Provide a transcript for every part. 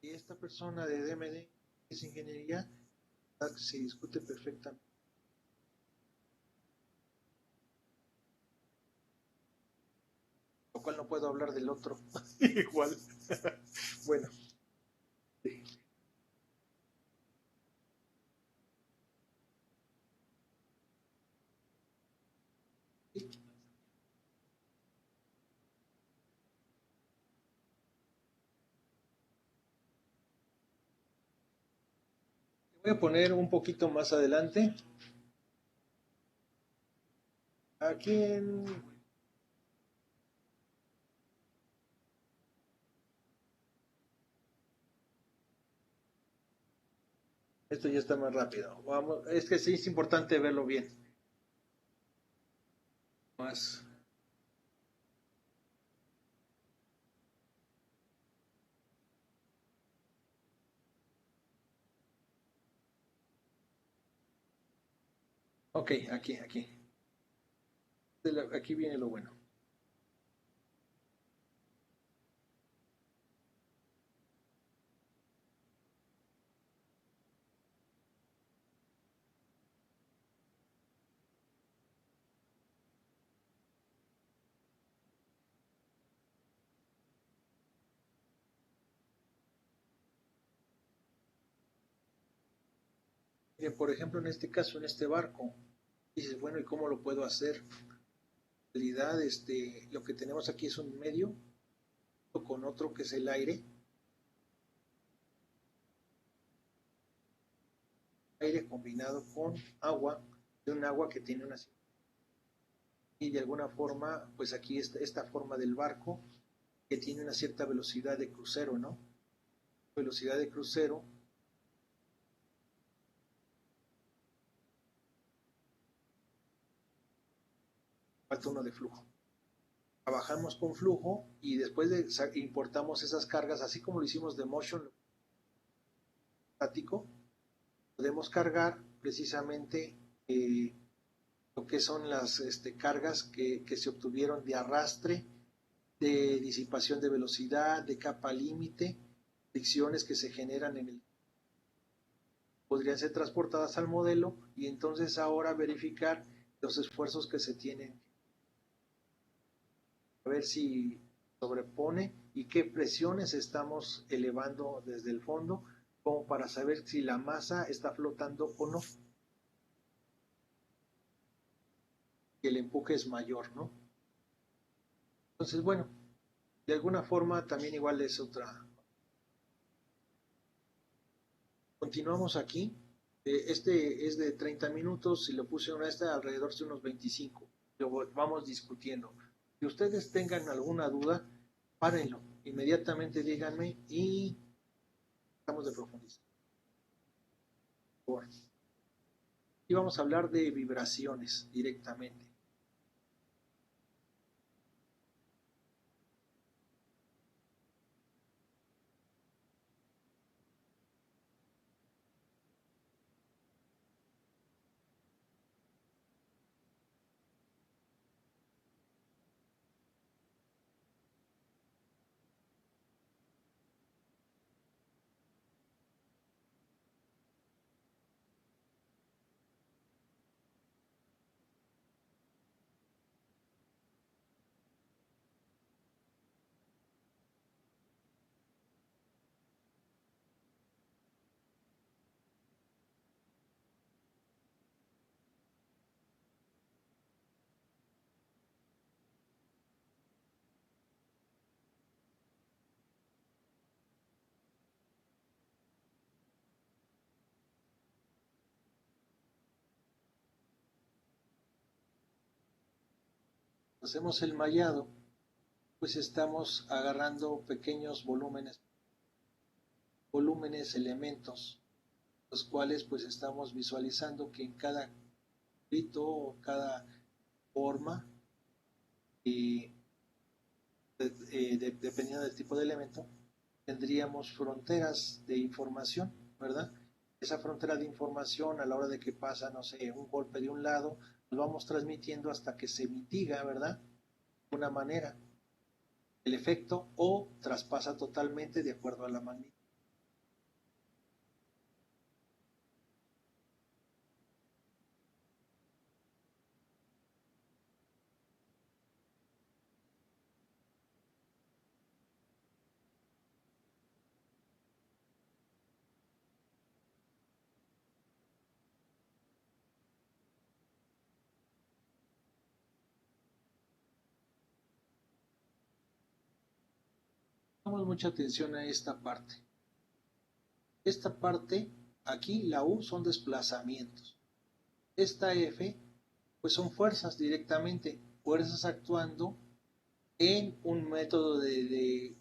Y esta persona de DMD es ingeniería, se discute perfectamente. Lo cual no puedo hablar del otro. Igual. Bueno. Sí. Voy a poner un poquito más adelante. Aquí en... Esto ya está más rápido. Vamos, es que sí es importante verlo bien. Más. Ok, aquí. Aquí viene lo bueno. Mire, por ejemplo, en este caso, en este barco, dices, bueno, ¿y cómo lo puedo hacer? En realidad, lo que tenemos aquí es un medio con otro que es el aire combinado con agua, de un agua que tiene una... Y de alguna forma, pues aquí esta forma del barco que tiene una cierta velocidad de crucero, ¿no? Velocidad de crucero, falta uno de flujo. Trabajamos con flujo y después importamos esas cargas, así como lo hicimos de motion estático, podemos cargar precisamente lo que son las cargas que se obtuvieron de arrastre, de disipación de velocidad, de capa límite, fricciones que se generan en el... podrían ser transportadas al modelo y entonces ahora verificar los esfuerzos que se tienen, a ver si sobrepone y qué presiones estamos elevando desde el fondo, como para saber si la masa está flotando o no, y el empuje es mayor, ¿no? Entonces, bueno, de alguna forma también igual es otra. Continuamos aquí. Este es de 30 minutos, si lo puse una esta alrededor de unos 25. Lo vamos discutiendo. Si ustedes tengan alguna duda, párenlo. Inmediatamente díganme y estamos de profundizar. Y vamos a hablar de vibraciones directamente. Hacemos el mallado, pues estamos agarrando pequeños elementos, los cuales pues estamos visualizando que en cada grito o cada forma, y dependiendo del tipo de elemento, tendríamos fronteras de información, ¿verdad? Esa frontera de información a la hora de que pasa, no sé, un golpe de un lado, lo vamos transmitiendo hasta que se mitiga, ¿verdad? De una manera. el efecto o traspasa totalmente de acuerdo a la magnitud. Damos mucha atención a esta parte. Esta parte, aquí la U son desplazamientos. Esta F, pues son fuerzas directamente, fuerzas actuando en un método de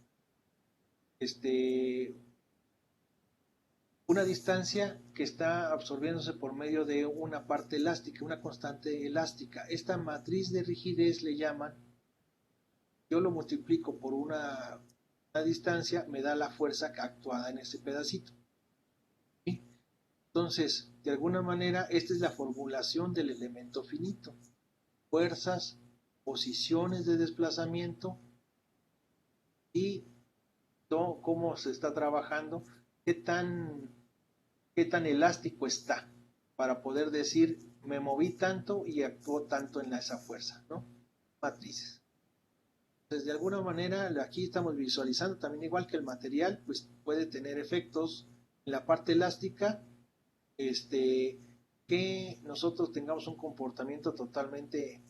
una distancia que está absorbiéndose por medio de una parte elástica, una constante elástica. Esta matriz de rigidez le llaman, yo lo multiplico por una distancia, me da la fuerza actuada en ese pedacito. ¿Sí? Entonces, de alguna manera, esta es la formulación del elemento finito. Fuerzas, posiciones de desplazamiento y todo, cómo se está trabajando, qué tan elástico está para poder decir me moví tanto y actuó tanto en esa fuerza, ¿no? Matrices. Entonces, de alguna manera, aquí estamos visualizando también igual que el material, pues puede tener efectos en la parte elástica, que nosotros tengamos un comportamiento totalmente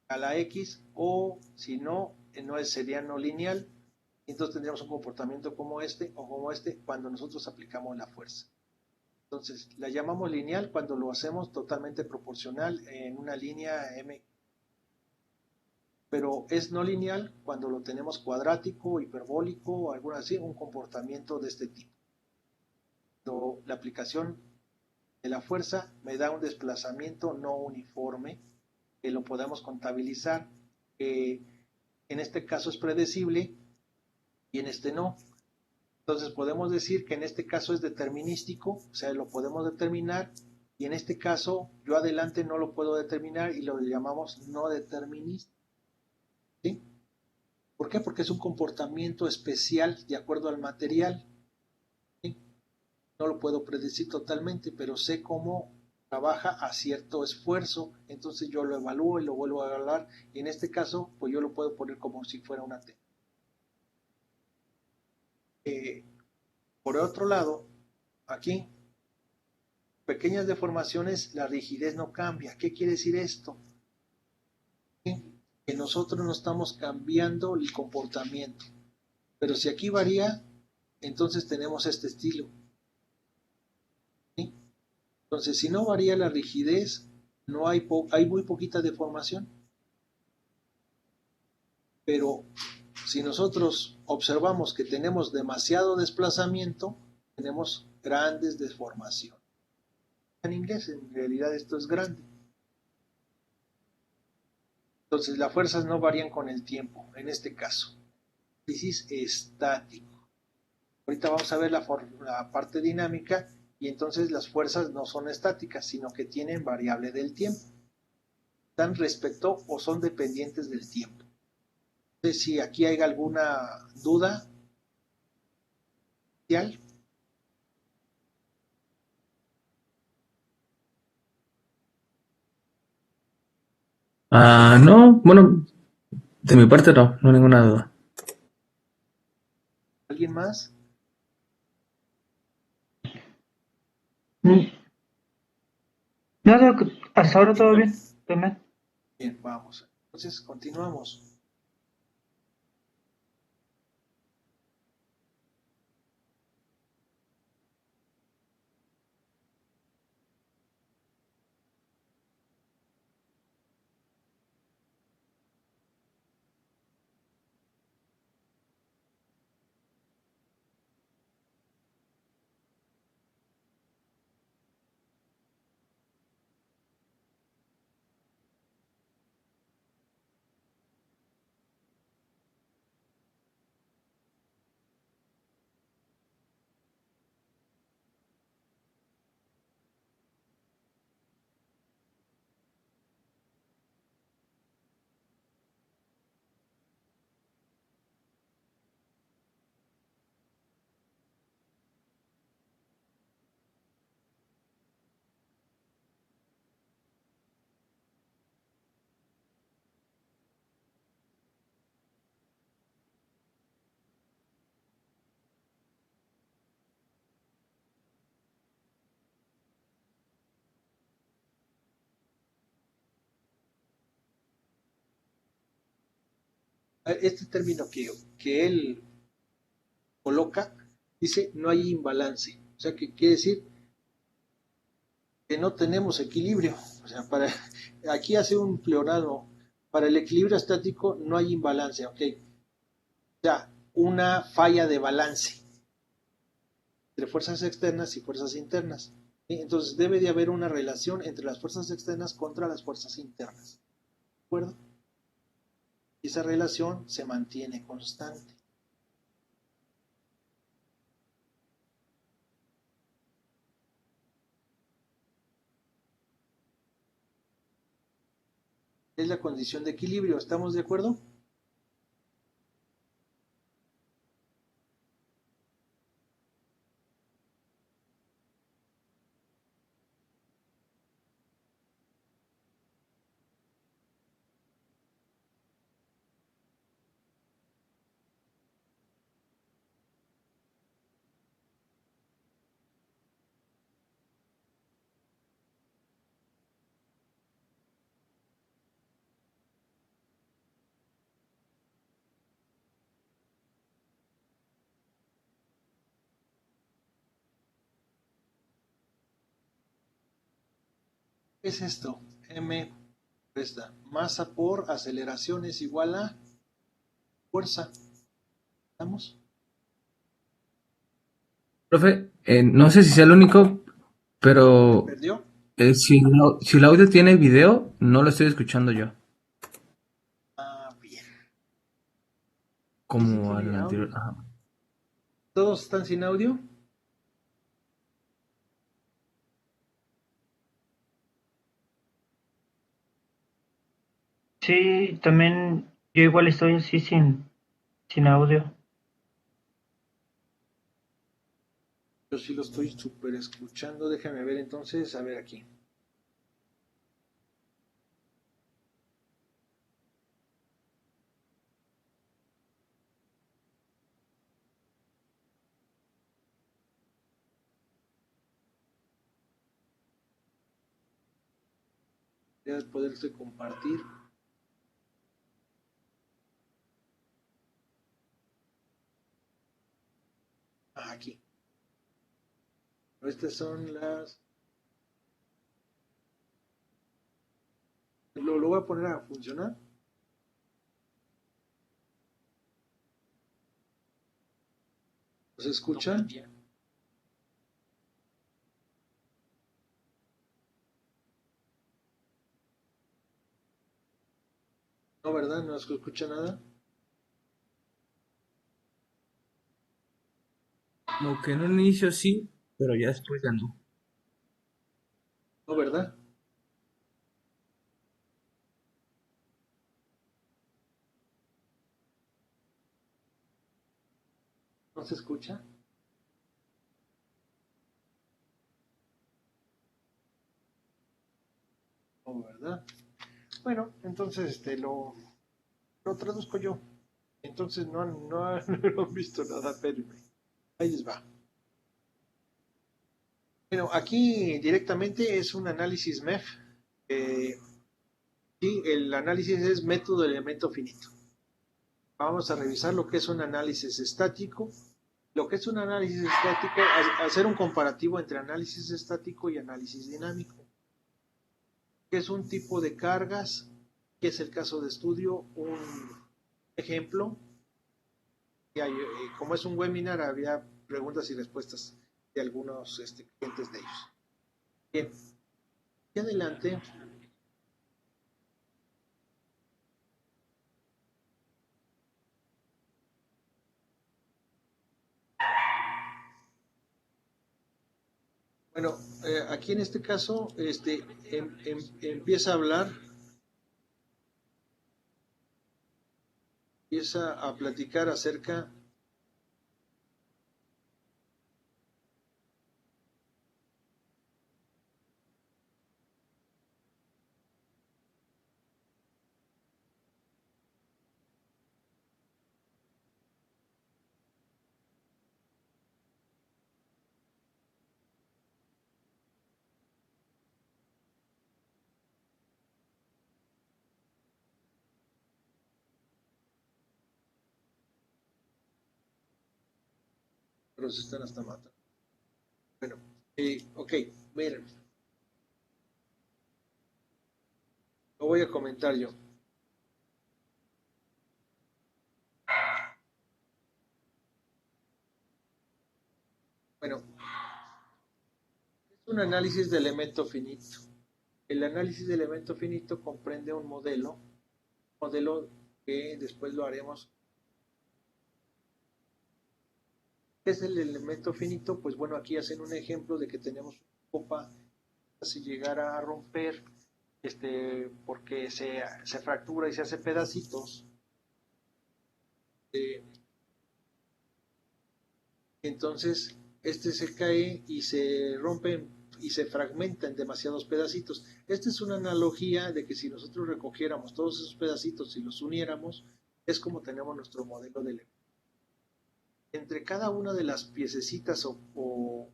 a la X, o si no, sería no lineal, entonces tendríamos un comportamiento como este o como este cuando nosotros aplicamos la fuerza. Entonces, la llamamos lineal cuando lo hacemos totalmente proporcional en una línea M, pero es no lineal cuando lo tenemos cuadrático, hiperbólico o algo así, un comportamiento de este tipo. La aplicación de la fuerza me da un desplazamiento no uniforme que lo podemos contabilizar, que en este caso es predecible y en este no. Entonces podemos decir que en este caso es determinístico, o sea, lo podemos determinar, y en este caso yo adelante no lo puedo determinar y lo llamamos no determinista. ¿Sí? ¿Por qué? Porque es un comportamiento especial de acuerdo al material. ¿Sí? No lo puedo predecir totalmente, pero sé cómo trabaja a cierto esfuerzo, entonces yo lo evalúo y lo vuelvo a evaluar, y en este caso, pues yo lo puedo poner como si fuera una T. Por otro lado, aquí, pequeñas deformaciones, la rigidez no cambia. ¿Qué quiere decir esto? ¿Sí? Que nosotros no estamos cambiando el comportamiento. Pero si aquí varía, entonces tenemos este estilo. ¿Sí? Entonces, si no varía la rigidez, no hay muy poquita deformación. Pero si nosotros observamos que tenemos demasiado desplazamiento, tenemos grandes deformaciones. En inglés, en realidad esto es grande. Entonces, las fuerzas no varían con el tiempo, en este caso. Análisis estático. Ahorita vamos a ver la parte dinámica, y entonces las fuerzas no son estáticas, sino que tienen variable del tiempo. Están respecto o son dependientes del tiempo. Entonces, si aquí hay alguna duda, No, bueno, de mi parte no, no hay ninguna duda. ¿alguien más? Mm, No, creo que hasta ahora todo bien, también. Bien, vamos. Entonces, continuamos. este término que él coloca, dice no hay imbalance. O sea, que quiere decir que no tenemos equilibrio. O sea, aquí hace un pleonasmo. Para el equilibrio estático no hay imbalance, ¿ok? O sea, una falla de balance entre fuerzas externas y fuerzas internas. ¿Sí? Entonces debe de haber una relación entre las fuerzas externas contra las fuerzas internas. ¿De acuerdo? Y esa relación se mantiene constante. Es la condición de equilibrio. ¿Estamos de acuerdo? ¿Qué es esto? M resta masa por aceleración es igual a fuerza. ¿Estamos? Profe, no sé si sea el único, pero ¿Perdió? si el audio tiene video, no lo estoy escuchando yo, Ah, bien. Sí, sí como al tiene anterior. audio. Ajá. ¿Todos están sin audio? Sí, también yo igual estoy así sin audio. Yo sí lo estoy súper escuchando. Déjame ver entonces, a ver aquí. Voy a poderse compartir. Ah, aquí. Estas son las... Lo voy a poner a funcionar. ¿Se escuchan? No, ¿verdad? No se escucha nada. Como que en un inicio sí, pero ya después ya no. No, ¿verdad? ¿No se escucha? No, ¿verdad? Bueno, entonces lo traduzco yo. Entonces no han visto nada, espérenme. Ahí les va. Bueno, aquí directamente es un análisis MEF. Y el análisis es método de elemento finito. Vamos a revisar lo que es un análisis estático. Lo que es un análisis estático, hacer un comparativo entre análisis estático y análisis dinámico. ¿Qué es un tipo de cargas? ¿Qué es el caso de estudio? Un ejemplo. Como es un webinar, había preguntas y respuestas de algunos clientes de ellos. Bien, y adelante. Bueno, aquí en este caso, empieza a hablar, empieza a platicar acerca pero se están hasta matando. Bueno, ok, miren. Lo voy a comentar yo. Bueno, es un análisis de elemento finito. El análisis de elemento finito comprende un modelo que después lo haremos. ¿Qué es el elemento finito? Pues bueno, aquí hacen un ejemplo de que tenemos una copa, si llegara a romper, porque se fractura y se hace pedacitos, entonces se cae y se rompe y se fragmenta en demasiados pedacitos. Esta es una analogía de que si nosotros recogiéramos todos esos pedacitos y los uniéramos, es como tenemos nuestro modelo de elemento. Entre cada una de las piececitas o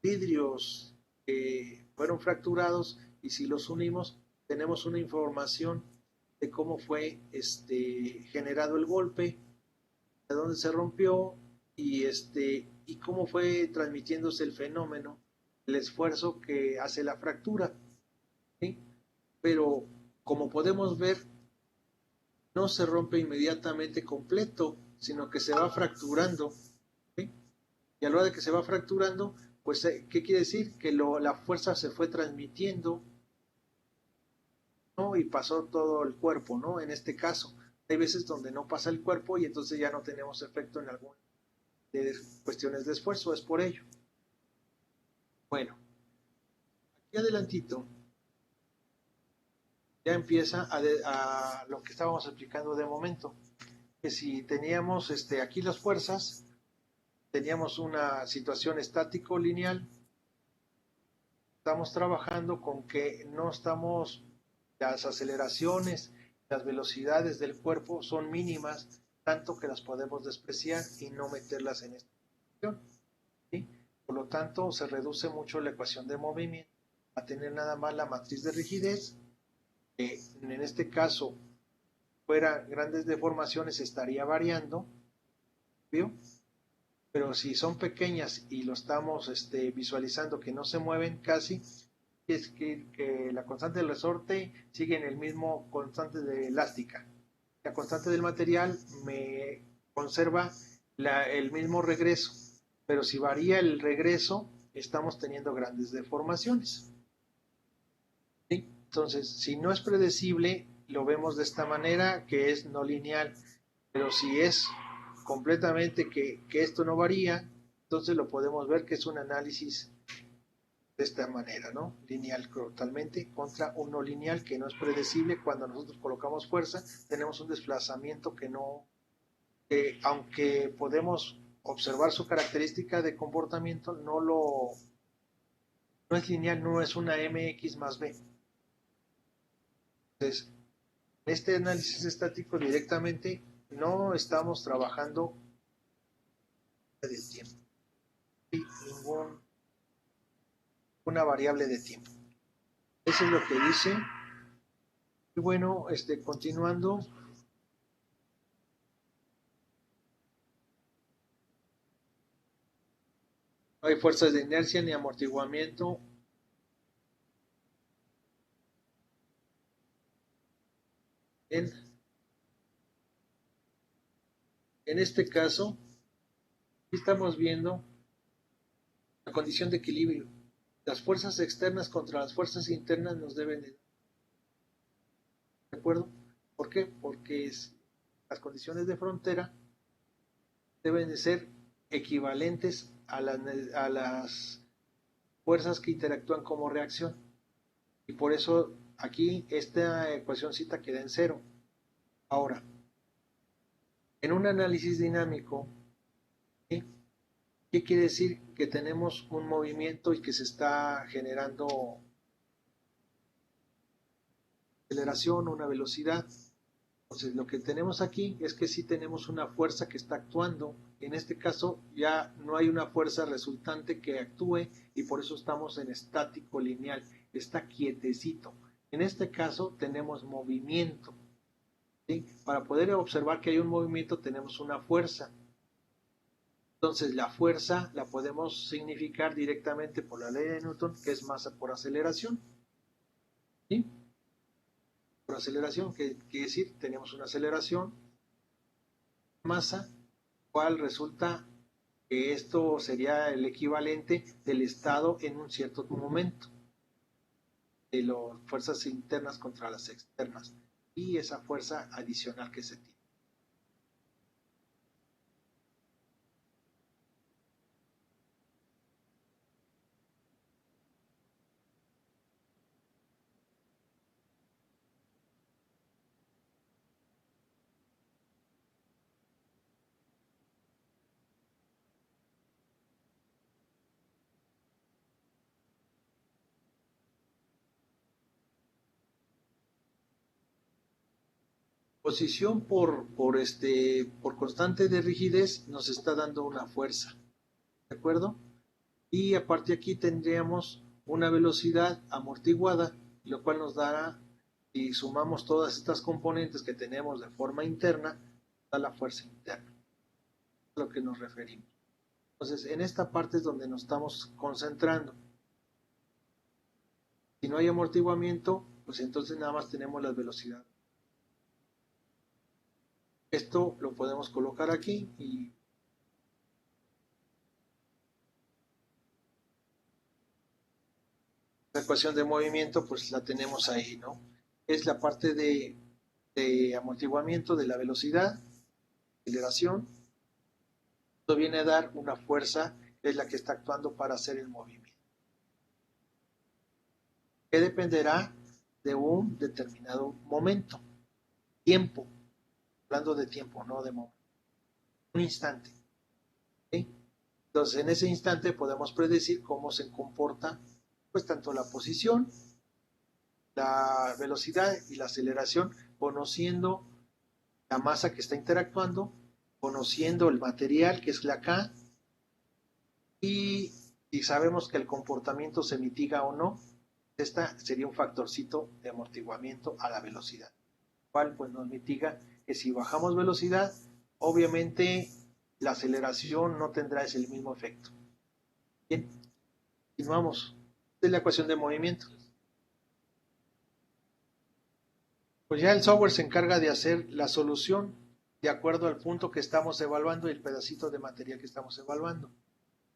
vidrios que fueron fracturados, y si los unimos, tenemos una información de cómo fue generado el golpe, de dónde se rompió y cómo fue transmitiéndose el fenómeno, el esfuerzo que hace la fractura. ¿Sí? Pero como podemos ver, no se rompe inmediatamente completo, sino que se va fracturando. ¿Sí? Y a la hora de que se va fracturando, pues, ¿qué quiere decir? Que la fuerza se fue transmitiendo, ¿no? Y pasó todo el cuerpo, ¿no? En este caso, hay veces donde no pasa el cuerpo y entonces ya no tenemos efecto en algunas cuestiones de esfuerzo, es por ello. Bueno, aquí adelantito ya empieza a lo que estábamos explicando de momento, que si teníamos aquí las fuerzas, teníamos una situación estático lineal, estamos trabajando con que no estamos, las aceleraciones, las velocidades del cuerpo son mínimas, tanto que las podemos despreciar y no meterlas en esta ecuación. ¿Sí? Por lo tanto, se reduce mucho la ecuación de movimiento a tener nada más la matriz de rigidez, que en este caso fuera grandes deformaciones estaría variando, ¿vio? Pero si son pequeñas y lo estamos visualizando que no se mueven casi, es que la constante del resorte sigue en el mismo constante de elástica. La constante del material me conserva el mismo regreso, pero si varía el regreso, estamos teniendo grandes deformaciones. ¿Sí? Entonces, si no es predecible, lo vemos de esta manera, que es no lineal, pero si es completamente que esto no varía, entonces lo podemos ver que es un análisis de esta manera, ¿no? Lineal totalmente contra un no lineal que no es predecible. Cuando nosotros colocamos fuerza, tenemos un desplazamiento que no, aunque podemos observar su característica de comportamiento, no es lineal, no es una mx más b. Entonces, en este análisis estático directamente no estamos trabajando del tiempo, y ninguna variable de tiempo. Eso es lo que dice. Y bueno, continuando, no hay fuerzas de inercia ni amortiguamiento. En este caso, estamos viendo la condición de equilibrio. Las fuerzas externas contra las fuerzas internas nos deben de acuerdo. ¿Por qué? Porque las condiciones de frontera deben de ser equivalentes a las fuerzas que interactúan como reacción. Y por eso aquí esta ecuacióncita queda en cero. Ahora, en un análisis dinámico, ¿sí? ¿Qué quiere decir? Que tenemos un movimiento y que se está generando aceleración, una velocidad. Entonces, lo que tenemos aquí es que sí tenemos una fuerza que está actuando. En este caso, ya no hay una fuerza resultante que actúe y por eso estamos en estático lineal. Está quietecito. En este caso, tenemos movimiento. ¿Sí? Para poder observar que hay un movimiento, tenemos una fuerza. Entonces la fuerza la podemos significar directamente por la ley de Newton, que es masa por aceleración. ¿Sí? Por aceleración, que quiere decir, tenemos una aceleración, masa, cual resulta que esto sería el equivalente del estado en un cierto momento, de las fuerzas internas contra las externas, y esa fuerza adicional que se tiene. Posición por constante de rigidez nos está dando una fuerza, ¿de acuerdo? Y aparte aquí tendríamos una velocidad amortiguada, lo cual nos dará, si sumamos todas estas componentes que tenemos de forma interna, da la fuerza interna, a lo que nos referimos. Entonces, en esta parte es donde nos estamos concentrando. Si no hay amortiguamiento, pues entonces nada más tenemos las velocidades. Esto lo podemos colocar aquí y la ecuación de movimiento pues la tenemos ahí, ¿no? Es la parte de amortiguamiento de la velocidad, aceleración. Esto viene a dar una fuerza que es la que está actuando para hacer el movimiento, que dependerá de un determinado momento, tiempo, hablando de tiempo, no de momento, un instante. ¿Sí? Entonces, en ese instante podemos predecir cómo se comporta, pues, tanto la posición, la velocidad y la aceleración, conociendo la masa que está interactuando, conociendo el material que es la K, y si sabemos que el comportamiento se mitiga o no, esta sería un factorcito de amortiguamiento a la velocidad, cual pues nos mitiga que si bajamos velocidad, obviamente la aceleración no tendrá ese mismo efecto. Bien, continuamos. Esta es la ecuación de movimiento. Pues ya el software se encarga de hacer la solución de acuerdo al punto que estamos evaluando y el pedacito de material que estamos evaluando.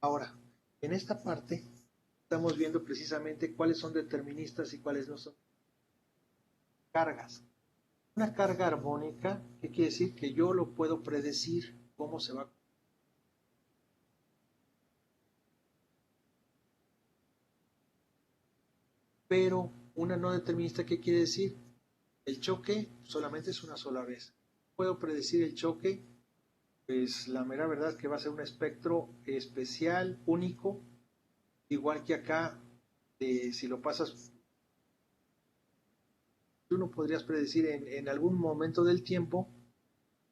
Ahora, en esta parte estamos viendo precisamente cuáles son deterministas y cuáles no son. Cargas. Una carga armónica, ¿qué quiere decir? Que yo lo puedo predecir cómo se va. Pero una no determinista, ¿qué quiere decir? El choque solamente es una sola vez. Puedo predecir el choque, pues la mera verdad es que va a ser un espectro especial, único, igual que acá, si lo pasas, tú no podrías predecir en algún momento del tiempo,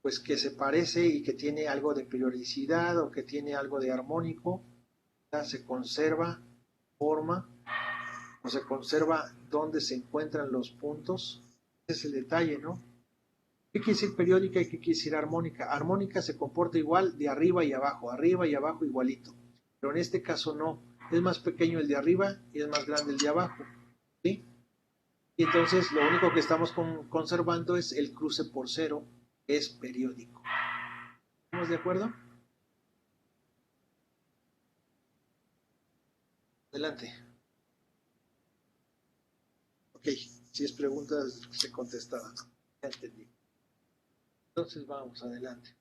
pues que se parece y que tiene algo de periodicidad o que tiene algo de armónico, ya se conserva forma o se conserva dónde se encuentran los puntos. Ese es el detalle, ¿no? ¿Qué quiere decir periódica y qué quiere decir armónica? Armónica se comporta igual de arriba y abajo igualito. Pero en este caso no, es más pequeño el de arriba y es más grande el de abajo. ¿Sí? Y entonces lo único que estamos conservando es el cruce por cero, que es periódico. ¿Estamos de acuerdo? Adelante. Ok, si es preguntas, se contestarán. Ya entendí. Entonces vamos adelante.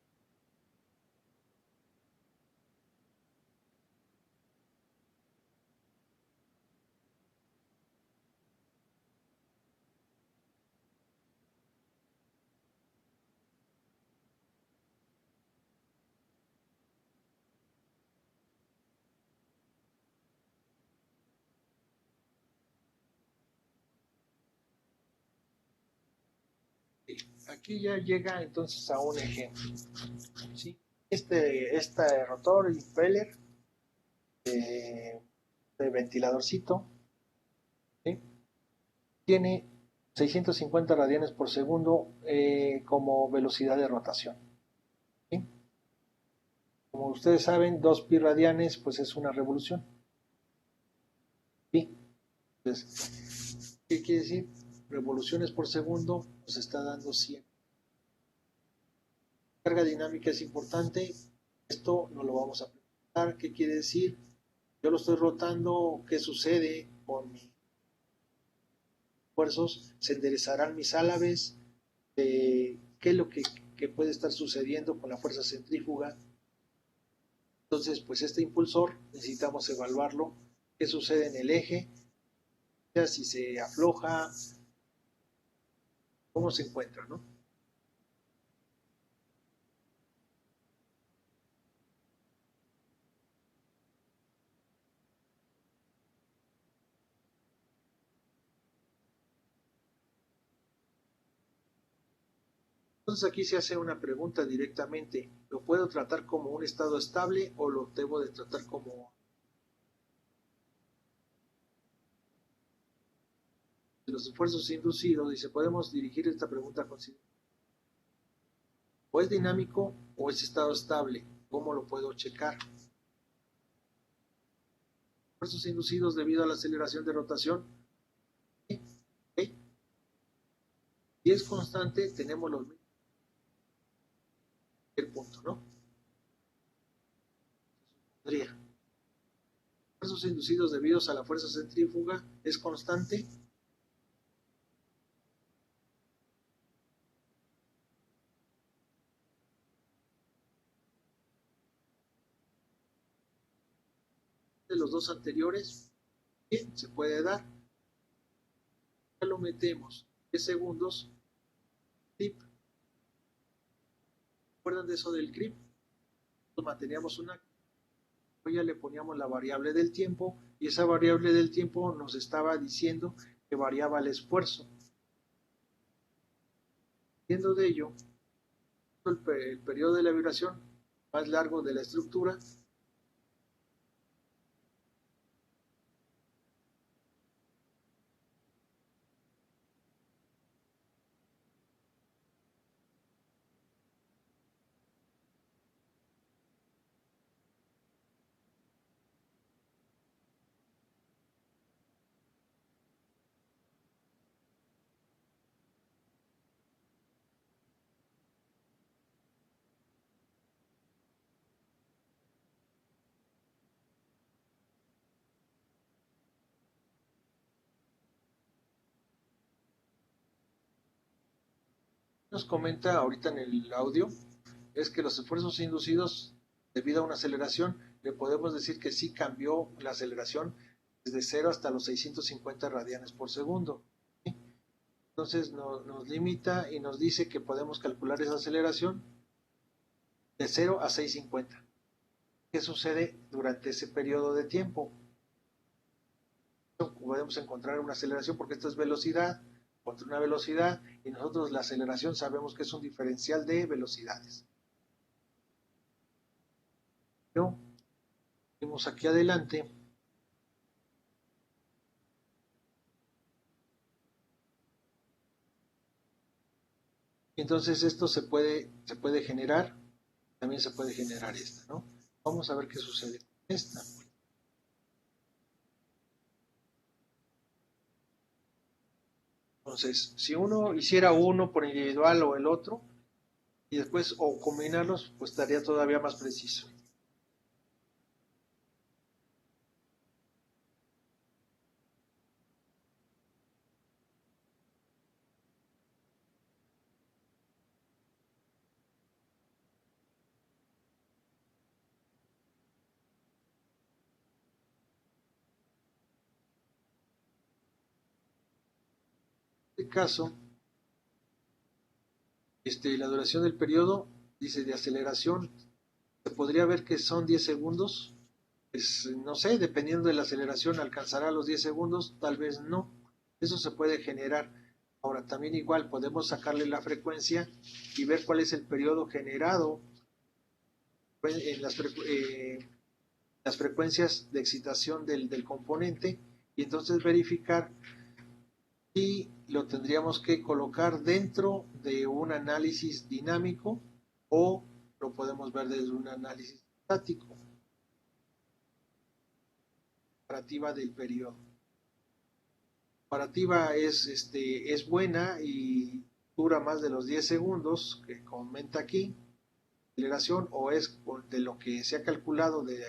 Aquí ya llega entonces a un ejemplo. ¿Sí? Este rotor impeller de ventiladorcito, ¿sí? Tiene 650 radianes por segundo como velocidad de rotación. ¿Sí? Como ustedes saben, 2 pi radianes pues es una revolución. ¿Sí? Entonces, ¿qué quiere decir? Revoluciones por segundo nos está dando 100. La carga dinámica es importante. Esto no lo vamos a preguntar. ¿Qué quiere decir? Yo lo estoy rotando. ¿Qué sucede con mis esfuerzos? ¿Se enderezarán mis álabes? ¿Qué es lo que puede estar sucediendo con la fuerza centrífuga? Entonces, pues este impulsor necesitamos evaluarlo. ¿Qué sucede en el eje? Si se afloja, cómo se encuentra, ¿no? Entonces aquí se hace una pregunta directamente. ¿Lo puedo tratar como un estado estable o lo debo de tratar como los esfuerzos inducidos? Dice, podemos dirigir esta pregunta a considerar. ¿O es dinámico o es estado estable? ¿Cómo lo puedo checar? Esfuerzos inducidos debido a la aceleración de rotación. ¿Okay? Si es constante, tenemos los mismos. El punto, ¿no? Podría. Esfuerzos inducidos debidos a la fuerza centrífuga es constante. De los dos anteriores, bien, se puede dar. Ya lo metemos 10 segundos. Clip. ¿Recuerdan de eso del clip? Nos manteníamos una. Ya le poníamos la variable del tiempo y esa variable del tiempo nos estaba diciendo que variaba el esfuerzo. Siendo de ello, el periodo de la vibración más largo de la estructura nos comenta ahorita en el audio es que los esfuerzos inducidos debido a una aceleración, le podemos decir que sí cambió la aceleración desde 0 hasta los 650 radianes por segundo. ¿Sí? Entonces nos limita y nos dice que podemos calcular esa aceleración de 0 a 650. ¿Qué sucede durante ese periodo de tiempo? Podemos encontrar una aceleración porque esto es velocidad contra una velocidad y nosotros la aceleración sabemos que es un diferencial de velocidades. Vemos aquí adelante. Entonces esto se puede generar, también se puede generar esta, ¿no? Vamos a ver qué sucede con esta. Entonces, si uno hiciera uno por individual o el otro, y después o combinarlos, pues estaría todavía más preciso. En este caso, la duración del periodo, dice de aceleración, se podría ver que son 10 segundos. Pues, no sé, dependiendo de la aceleración, alcanzará los 10 segundos, tal vez no. Eso se puede generar. Ahora, también igual podemos sacarle la frecuencia y ver cuál es el periodo generado en las frecuencias de excitación del componente y entonces verificar si lo tendríamos que colocar dentro de un análisis dinámico o lo podemos ver desde un análisis estático. Comparativa del periodo. Comparativa es buena y dura más de los 10 segundos, que comenta aquí, aceleración, o es de lo que se ha calculado de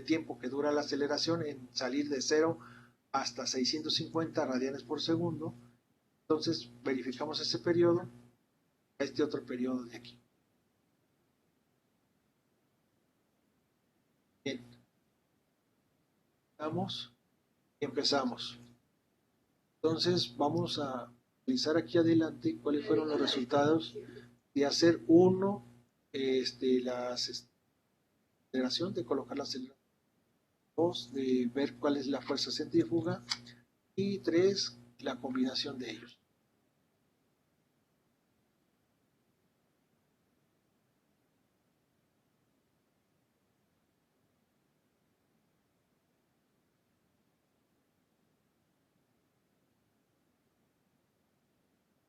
tiempo que dura la aceleración en salir de 0 hasta 650 radianes por segundo. Entonces verificamos ese periodo a este otro periodo de aquí. Bien, vamos y empezamos. Entonces vamos a analizar aquí adelante cuáles fueron los resultados de hacer la aceleración, de colocar la aceleración, 2, de ver cuál es la fuerza centrífuga y 3, la combinación de ellos.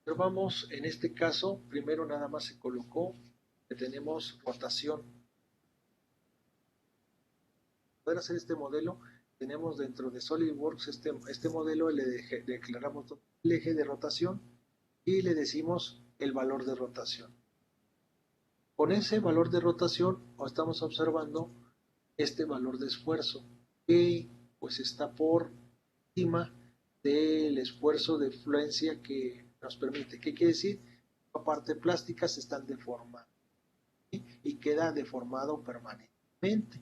Pero vamos, en este caso, primero nada más se colocó que tenemos rotación. Para poder hacer este modelo, tenemos dentro de SolidWorks este modelo, le declaramos el eje de rotación y le decimos el valor de rotación. Con ese valor de rotación estamos observando este valor de esfuerzo que pues está por encima del esfuerzo de fluencia que nos permite. ¿Qué quiere decir? La parte plástica se están deformando, ¿sí? Y queda deformado permanentemente.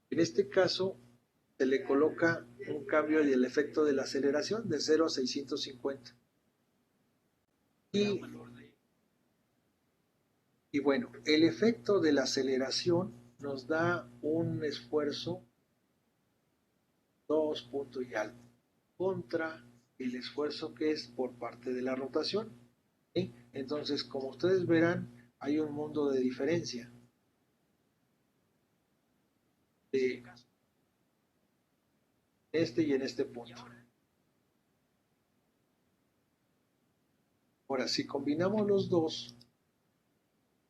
En este caso se le coloca un cambio del efecto de la aceleración de 0 a 650. Y bueno, el efecto de la aceleración nos da un esfuerzo 2 punto y algo contra el esfuerzo que es por parte de la rotación, ¿sí? Entonces, como ustedes verán, hay un mundo de diferencia. De este y en este punto. Ahora, si combinamos los dos,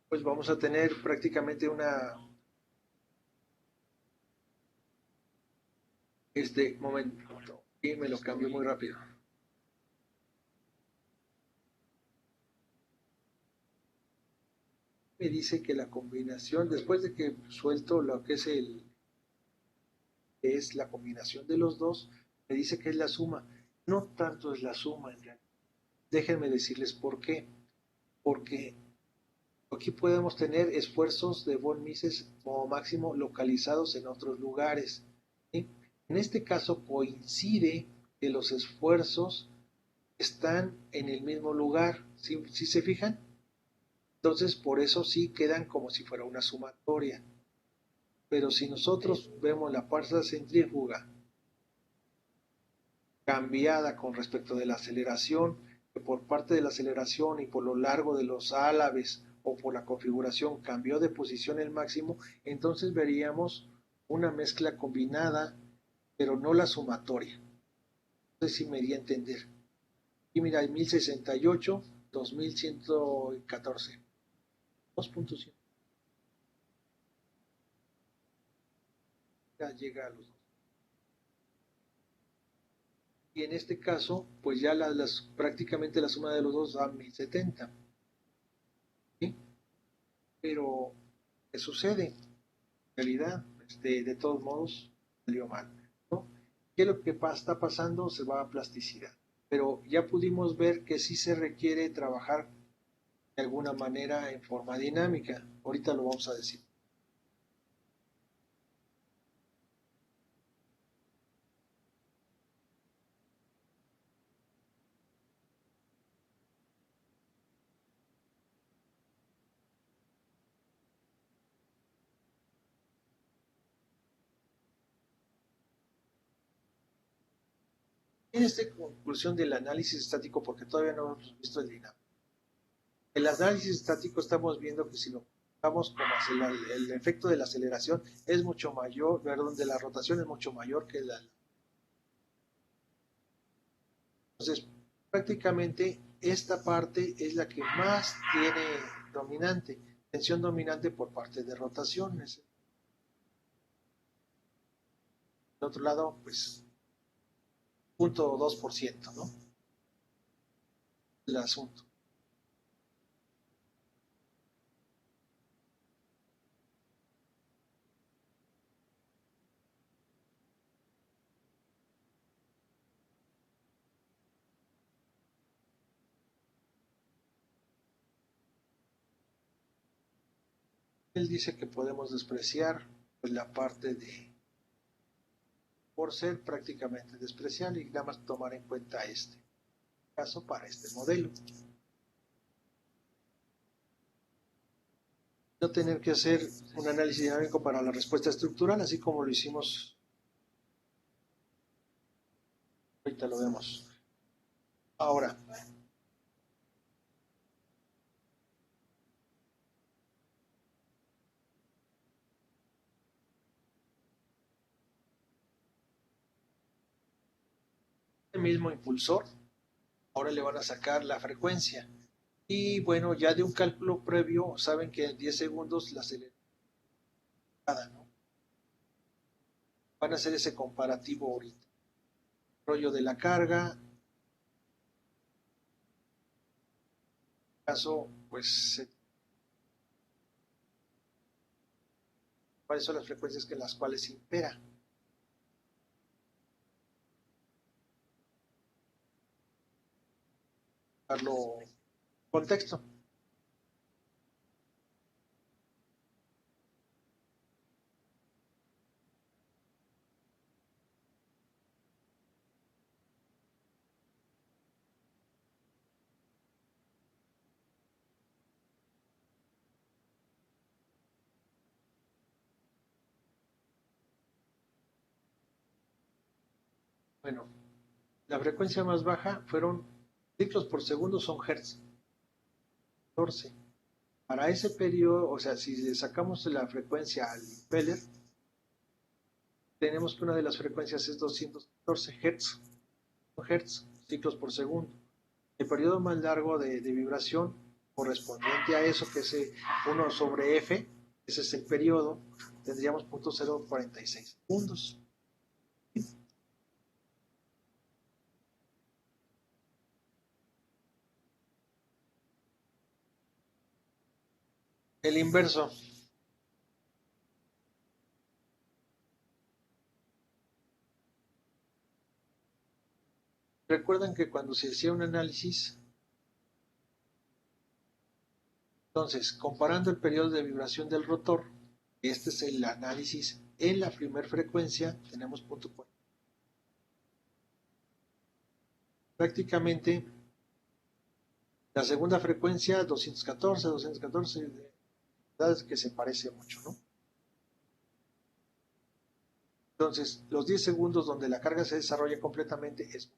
pues vamos a tener prácticamente momento, y me lo cambio muy rápido. Me dice que la combinación, después de que suelto lo que es la combinación de los dos, me dice que es la suma. No tanto es la suma en realidad. Déjenme decirles por qué. Porque aquí podemos tener esfuerzos de von Mises como máximo localizados en otros lugares, ¿sí? En este caso coincide que los esfuerzos están en el mismo lugar, ¿sí se fijan? Entonces por eso sí quedan como si fuera una sumatoria. Pero si nosotros vemos la fuerza centrífuga cambiada con respecto de la aceleración, que por parte de la aceleración y por lo largo de los álabes o por la configuración cambió de posición el máximo, entonces veríamos una mezcla combinada, pero no la sumatoria. No sé si me di a entender. Y mira, hay 1068, 2114. 2.5. Ya llega a los dos. Y en este caso, pues ya prácticamente la suma de los dos da 1070. ¿Sí? Pero, ¿qué sucede? En realidad, de todos modos, salió mal, ¿no? ¿Qué es lo que está pasando? Se va a plasticidad. Pero ya pudimos ver que sí se requiere trabajar de alguna manera en forma dinámica. Ahorita lo vamos a decir. En esta conclusión del análisis estático, porque todavía no hemos visto el dinámico. El análisis estático estamos viendo que si lo Vamos como el efecto de la aceleración es mucho mayor, perdón, de la rotación es mucho mayor que la. Entonces, prácticamente esta parte es la que más tiene dominante, tensión dominante por parte de rotaciones. Del otro lado, pues, 0.2%, ¿no? El asunto. Él dice que podemos despreciar pues, la parte de por ser prácticamente despreciable y nada más tomar en cuenta este caso para este modelo. No tener que hacer un análisis dinámico para la respuesta estructural, así como lo hicimos. Ahorita lo vemos. Ahora, el mismo impulsor, ahora le van a sacar la frecuencia. Y bueno, ya de un cálculo previo, saben que en 10 segundos la aceleración, ¿no? Van a hacer ese comparativo ahorita. Rollo de la carga, en caso, pues, cuáles son las frecuencias que las cuales impera. Darlo contexto. Bueno, la frecuencia más baja fueron ciclos por segundo, son hertz, 14. Para ese periodo, o sea, si le sacamos la frecuencia al impeller, tenemos que una de las frecuencias es 214 Hz, ciclos por segundo. El periodo más largo de vibración correspondiente a eso, que es 1 sobre F, ese es el periodo, tendríamos 0.046 segundos. El inverso. Recuerdan que cuando se hacía un análisis, entonces, comparando el periodo de vibración del rotor, este es el análisis en la primera frecuencia, tenemos 0.4. Prácticamente, la segunda frecuencia, 214, verdad es que se parece mucho, ¿no? Entonces, los 10 segundos donde la carga se desarrolla completamente es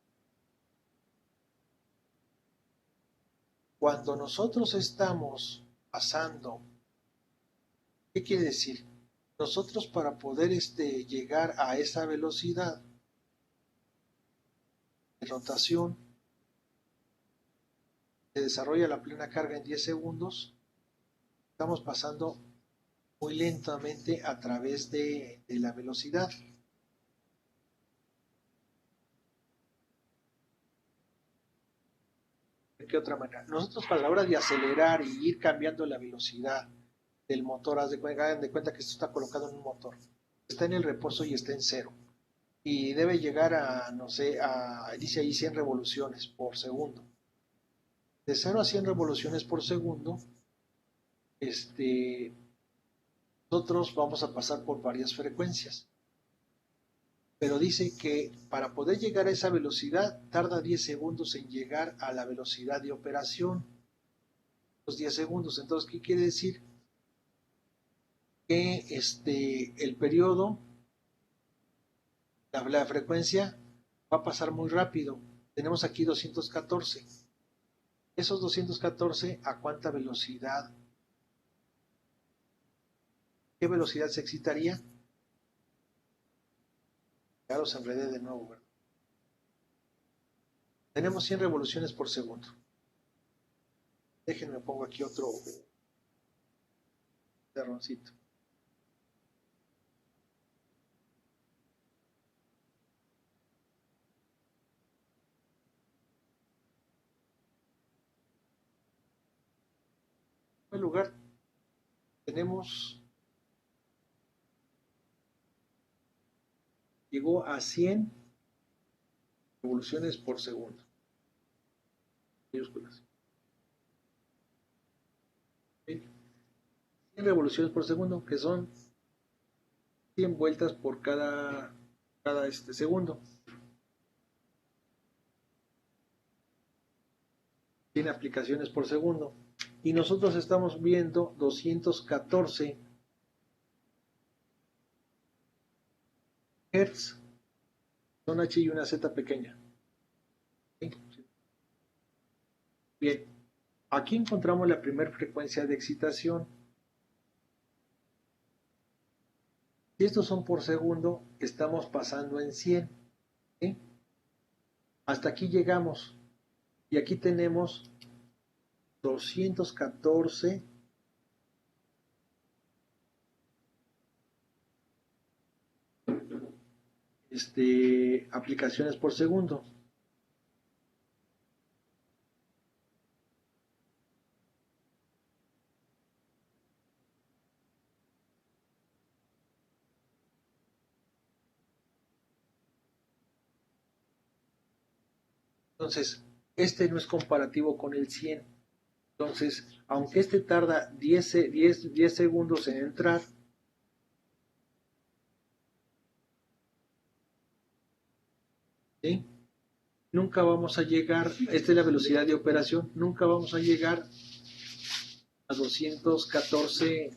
cuando nosotros estamos pasando. ¿Qué quiere decir? Nosotros para poder llegar a esa velocidad de rotación, se desarrolla la plena carga en 10 segundos, estamos pasando muy lentamente a través de la velocidad. ¿De qué otra manera? Nosotros a la hora de acelerar y ir cambiando la velocidad del motor, hagan de cuenta que esto está colocado en un motor, está en el reposo y está en cero, y debe llegar a, no sé, dice ahí 100 revoluciones por segundo. De 0 a 100 revoluciones por segundo, nosotros vamos a pasar por varias frecuencias. Pero dice que para poder llegar a esa velocidad tarda 10 segundos en llegar a la velocidad de operación. Los 10 segundos. Entonces, ¿qué quiere decir? Que el periodo, la frecuencia va a pasar muy rápido. Tenemos aquí 214. Esos 214, ¿a cuánta velocidad ¿qué velocidad se excitaría? Ya los enredé de nuevo, ¿verdad? Tenemos 100 revoluciones por segundo. Déjenme pongo aquí otro terroncito. En primer lugar, tenemos, llegó a 100 revoluciones por segundo. Mayúsculas. 100 revoluciones por segundo, que son 100 vueltas por cada segundo. Tiene aplicaciones por segundo. Y nosotros estamos viendo 214 Hz. Son H y una Z pequeña. ¿Sí? Bien, aquí encontramos la primera frecuencia de excitación. Si estos son por segundo, estamos pasando en 100. ¿Sí? Hasta aquí llegamos. Y aquí tenemos 214 aplicaciones por segundo. Entonces, este no es comparativo con el 100. Entonces, aunque este tarda 10 segundos en entrar, ¿sí? Nunca vamos a llegar, esta es la velocidad de operación, nunca vamos a llegar a 214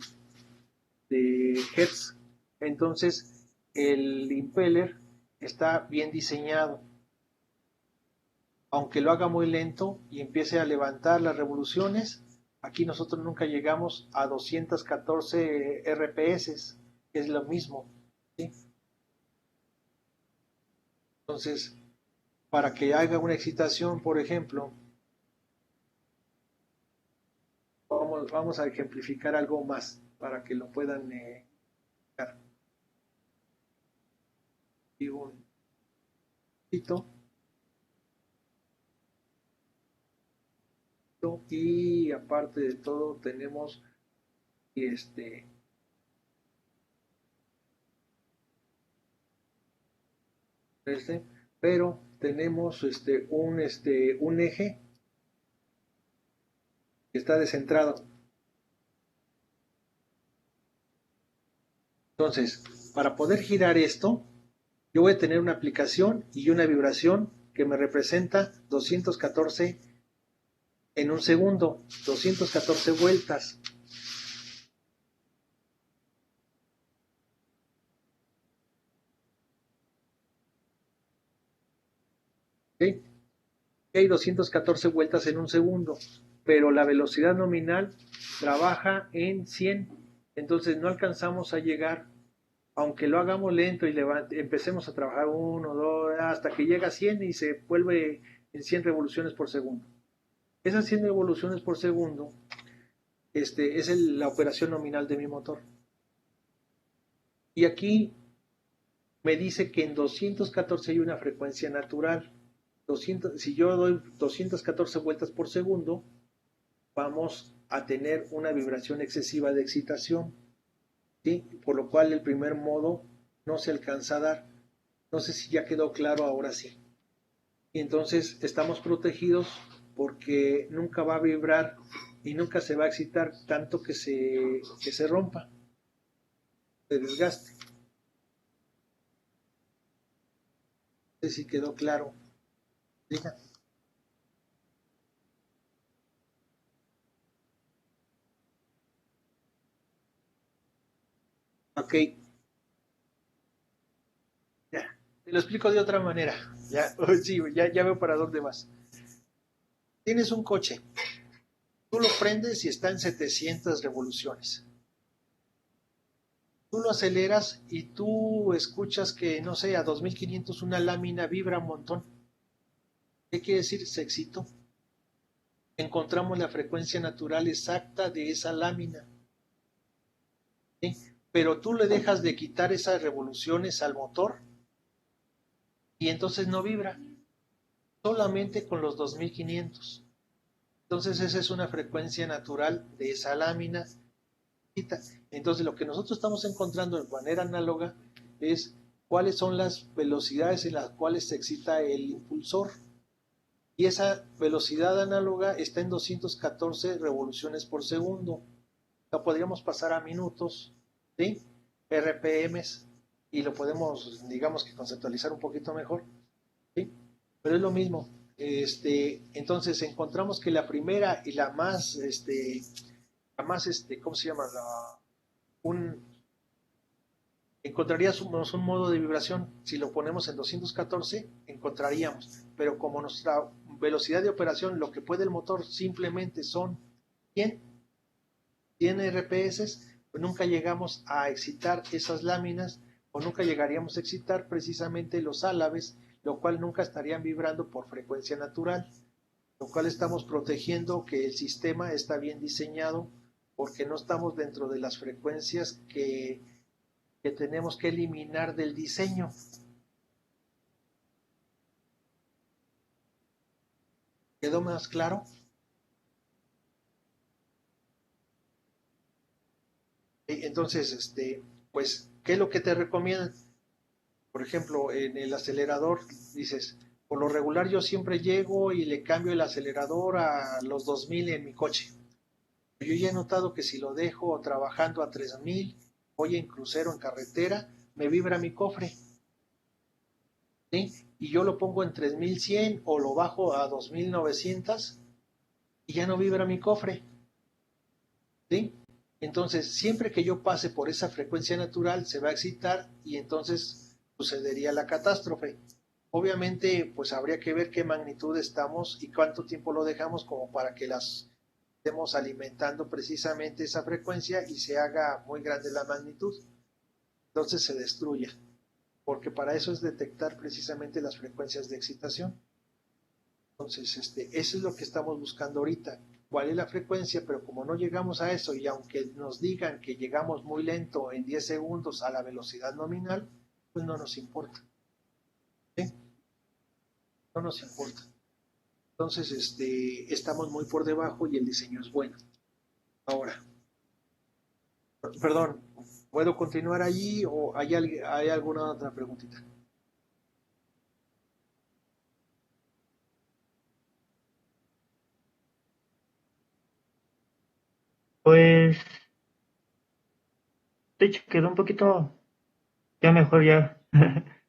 de Hz. Entonces, el impeller está bien diseñado. Aunque lo haga muy lento y empiece a levantar las revoluciones, aquí nosotros nunca llegamos a 214 RPS, que es lo mismo, ¿sí? Entonces, para que haga una excitación, por ejemplo, vamos a ejemplificar algo más para que lo puedan ver. Y un poquito. Y aparte de todo tenemos pero tenemos un eje que está descentrado. Entonces, para poder girar esto, yo voy a tener una aplicación y una vibración que me representa 214 en un segundo, 214 vueltas. ¿Okay? Hay 214 vueltas en un segundo, pero la velocidad nominal trabaja en 100, entonces no alcanzamos a llegar, aunque lo hagamos lento y empecemos a trabajar 1, 2, hasta que llega a 100 y se vuelve en 100 revoluciones por segundo. Esas 100 revoluciones por segundo es la operación nominal de mi motor. Y aquí me dice que en 214 hay una frecuencia natural. Si yo doy 214 vueltas por segundo, vamos a tener una vibración excesiva de excitación, ¿sí? Por lo cual el primer modo no se alcanza a dar. No sé si ya quedó claro, ahora sí. Y entonces estamos protegidos porque nunca va a vibrar y nunca se va a excitar tanto que se rompa, se desgaste. No sé si quedó claro. Diga. Ok, ya. Te lo explico de otra manera. Ya, sí, ya veo para dónde vas. Tienes un coche. Tú lo prendes y está en 700 revoluciones. Tú lo aceleras y tú escuchas que, no sé, a 2500 una lámina vibra un montón. ¿Qué quiere decir? Se excitó. Encontramos la frecuencia natural exacta de esa lámina. ¿Sí? Pero tú le dejas de quitar esas revoluciones al motor y entonces no vibra, solamente con los 2500. Entonces esa es una frecuencia natural de esa lámina. Entonces lo que nosotros estamos encontrando de manera análoga es cuáles son las velocidades en las cuales se excita el impulsor. Y esa velocidad análoga está en 214 revoluciones por segundo. La podríamos pasar a minutos, ¿sí? RPMs, y lo podemos, digamos que conceptualizar un poquito mejor, ¿sí? Pero es lo mismo. Entonces encontramos que la primera y ¿cómo se llama? Un, encontraríamos un modo de vibración, si lo ponemos en 214, encontraríamos, pero como nuestra velocidad de operación, lo que puede el motor simplemente son 100 RPS, pues nunca llegamos a excitar esas láminas o nunca llegaríamos a excitar precisamente los álabes, lo cual nunca estarían vibrando por frecuencia natural, lo cual estamos protegiendo que el sistema está bien diseñado porque no estamos dentro de las frecuencias que tenemos que eliminar del diseño. ¿Quedó más claro? Entonces, pues, ¿qué es lo que te recomiendan? Por ejemplo, en el acelerador dices, por lo regular yo siempre llego y le cambio el acelerador a los 2000 en mi coche. Yo ya he notado que si lo dejo trabajando a 3000, voy en crucero, en carretera, me vibra mi cofre, ¿sí? Y yo lo pongo en 3100 o lo bajo a 2900 y ya no vibra mi cofre, ¿sí? Entonces, siempre que yo pase por esa frecuencia natural, se va a excitar y entonces sucedería la catástrofe. Obviamente, pues habría que ver qué magnitud estamos y cuánto tiempo lo dejamos como para que las estemos alimentando precisamente esa frecuencia y se haga muy grande la magnitud. Entonces se destruya, porque para eso es detectar precisamente las frecuencias de excitación. Entonces, eso es lo que estamos buscando ahorita. ¿Cuál es la frecuencia? Pero como no llegamos a eso y aunque nos digan que llegamos muy lento en 10 segundos a la velocidad nominal, pues no nos importa. ¿Sí? No nos importa. Entonces, estamos muy por debajo y el diseño es bueno. Ahora, perdón, ¿puedo continuar allí o hay alguna otra preguntita? Pues, de hecho, quedó un poquito ya mejor ya.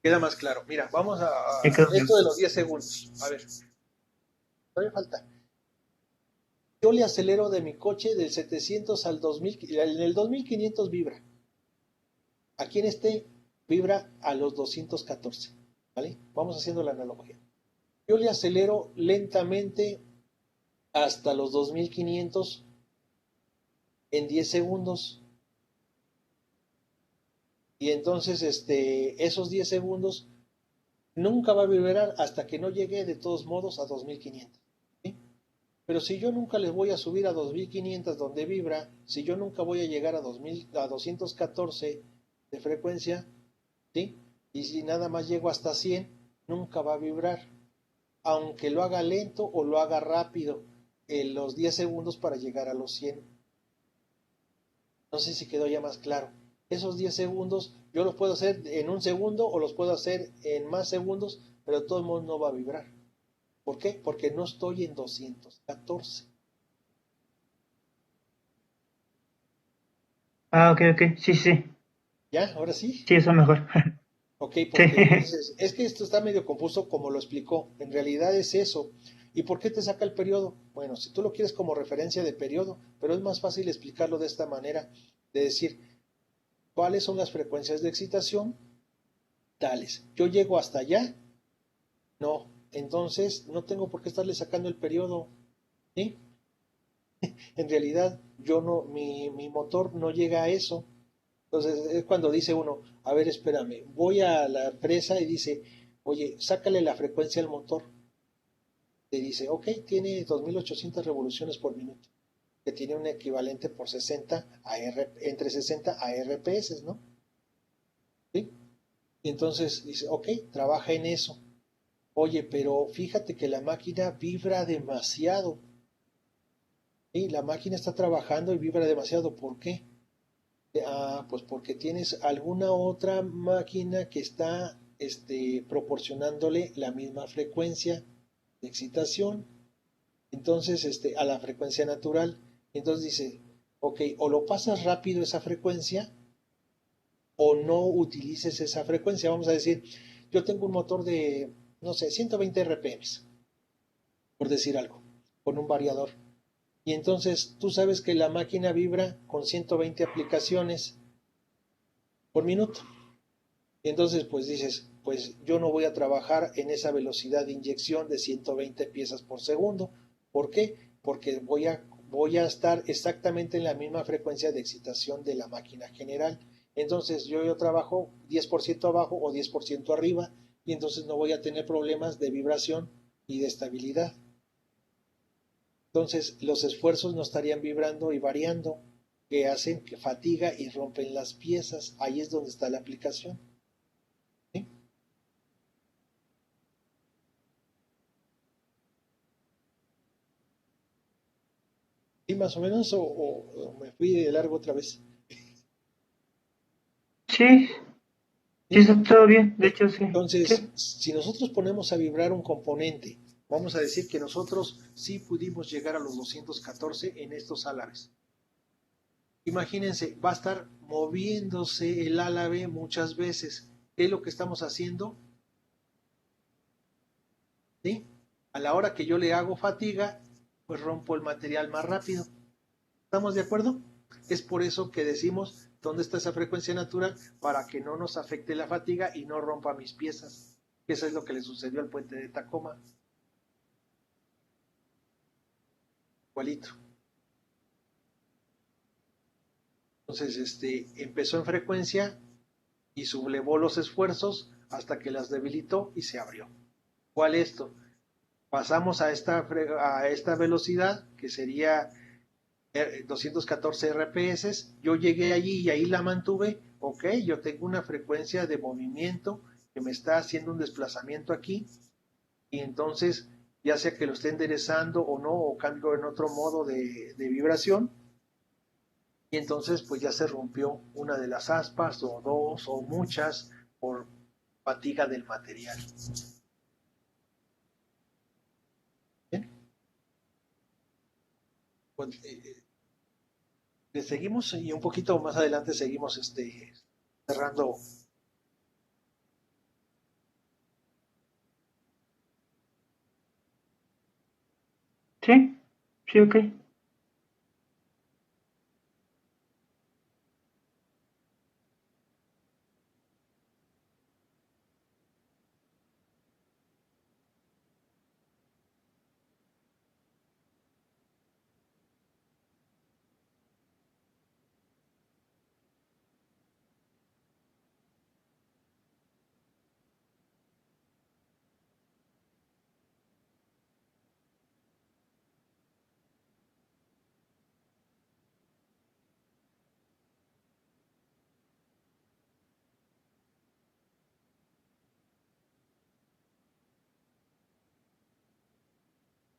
Queda más claro. Mira, vamos a Ya quedó esto bien. de los 10 segundos. A ver, todavía falta. Yo le acelero de mi coche del 700 al 2000, en el 2500 vibra. Aquí en vibra a los 214, ¿vale? Vamos haciendo la analogía. Yo le acelero lentamente hasta los 2500 en 10 segundos. Y entonces esos 10 segundos nunca va a vibrar hasta que no llegue de todos modos a 2500. ¿Sí? Pero si yo nunca les voy a subir a 2500 donde vibra, si yo nunca voy a llegar a 214 de frecuencia, ¿sí? Y si nada más llego hasta 100, nunca va a vibrar, aunque lo haga lento o lo haga rápido, en los 10 segundos para llegar a los 100. No sé si quedó ya más claro. Esos 10 segundos yo los puedo hacer en un segundo o los puedo hacer en más segundos, pero de todos modos no va a vibrar. ¿Por qué? Porque no estoy en 214. Ah, ok, ok. Sí, sí. ¿Ya? ¿Ahora sí? Sí, eso es mejor. Ok, Sí. porque dices, es que esto está medio confuso como lo explicó. En realidad es eso. ¿Y por qué te saca el periodo? Bueno, si tú lo quieres como referencia de periodo, pero es más fácil explicarlo de esta manera, de decir, ¿cuáles son las frecuencias de excitación? Tales. ¿Yo llego hasta allá? No. Entonces, no tengo por qué estarle sacando el periodo. ¿Sí? En realidad, yo no, mi motor no llega a eso. Entonces es cuando dice uno, a ver, espérame, voy a la empresa y dice, oye, sácale la frecuencia al motor. Te dice, ok, tiene 2800 revoluciones por minuto, que tiene un equivalente por 60 entre 60 a RPS, ¿no? ¿Sí? Y entonces dice, ok, trabaja en eso. Oye, pero fíjate que la máquina vibra demasiado. ¿Sí? La máquina está trabajando y vibra demasiado. ¿Por qué? Pues porque tienes alguna otra máquina que está proporcionándole la misma frecuencia de excitación, entonces a la frecuencia natural. Entonces dice, ok, o lo pasas rápido esa frecuencia o no utilices esa frecuencia. Vamos a decir, yo tengo un motor de, no sé, 120 RPMs, por decir algo, con un variador. Y entonces tú sabes que la máquina vibra con 120 aplicaciones por minuto. Y entonces pues dices, pues yo no voy a trabajar en esa velocidad de inyección de 120 piezas por segundo. ¿Por qué? Porque voy a estar exactamente en la misma frecuencia de excitación de la máquina general. Entonces yo trabajo 10% abajo o 10% arriba y entonces no voy a tener problemas de vibración y de estabilidad. Entonces los esfuerzos no estarían vibrando y variando, que hacen que fatiga y rompen las piezas. Ahí es donde está la aplicación. ¿Sí? ¿Sí, más o menos? ¿O me fui de largo otra vez? Sí, sí, ¿Sí? está todo bien, de hecho sí. Entonces, Sí, si nosotros ponemos a vibrar un componente, vamos a decir que nosotros sí pudimos llegar a los 214 en estos álabes. Imagínense, va a estar moviéndose el álabe muchas veces. ¿Qué es lo que estamos haciendo? ¿Sí? A la hora que yo le hago fatiga, pues rompo el material más rápido. ¿Estamos de acuerdo? Es por eso que decimos dónde está esa frecuencia natural para que no nos afecte la fatiga y no rompa mis piezas. Eso es lo que le sucedió al puente de Tacoma. Igualito. Entonces, empezó en frecuencia y sublevó los esfuerzos hasta que las debilitó y se abrió. ¿Cuál esto? Pasamos a esta velocidad que sería 214 RPS, yo llegué allí y ahí la mantuve, ok, yo tengo una frecuencia de movimiento que me está haciendo un desplazamiento aquí, y entonces, ya sea que lo esté enderezando o no, o cambio en otro modo de vibración, y entonces pues ya se rompió una de las aspas, o dos, o muchas, por fatiga del material. ¿Bien? Pues, le seguimos y un poquito más adelante seguimos cerrando. sí, sí, ok.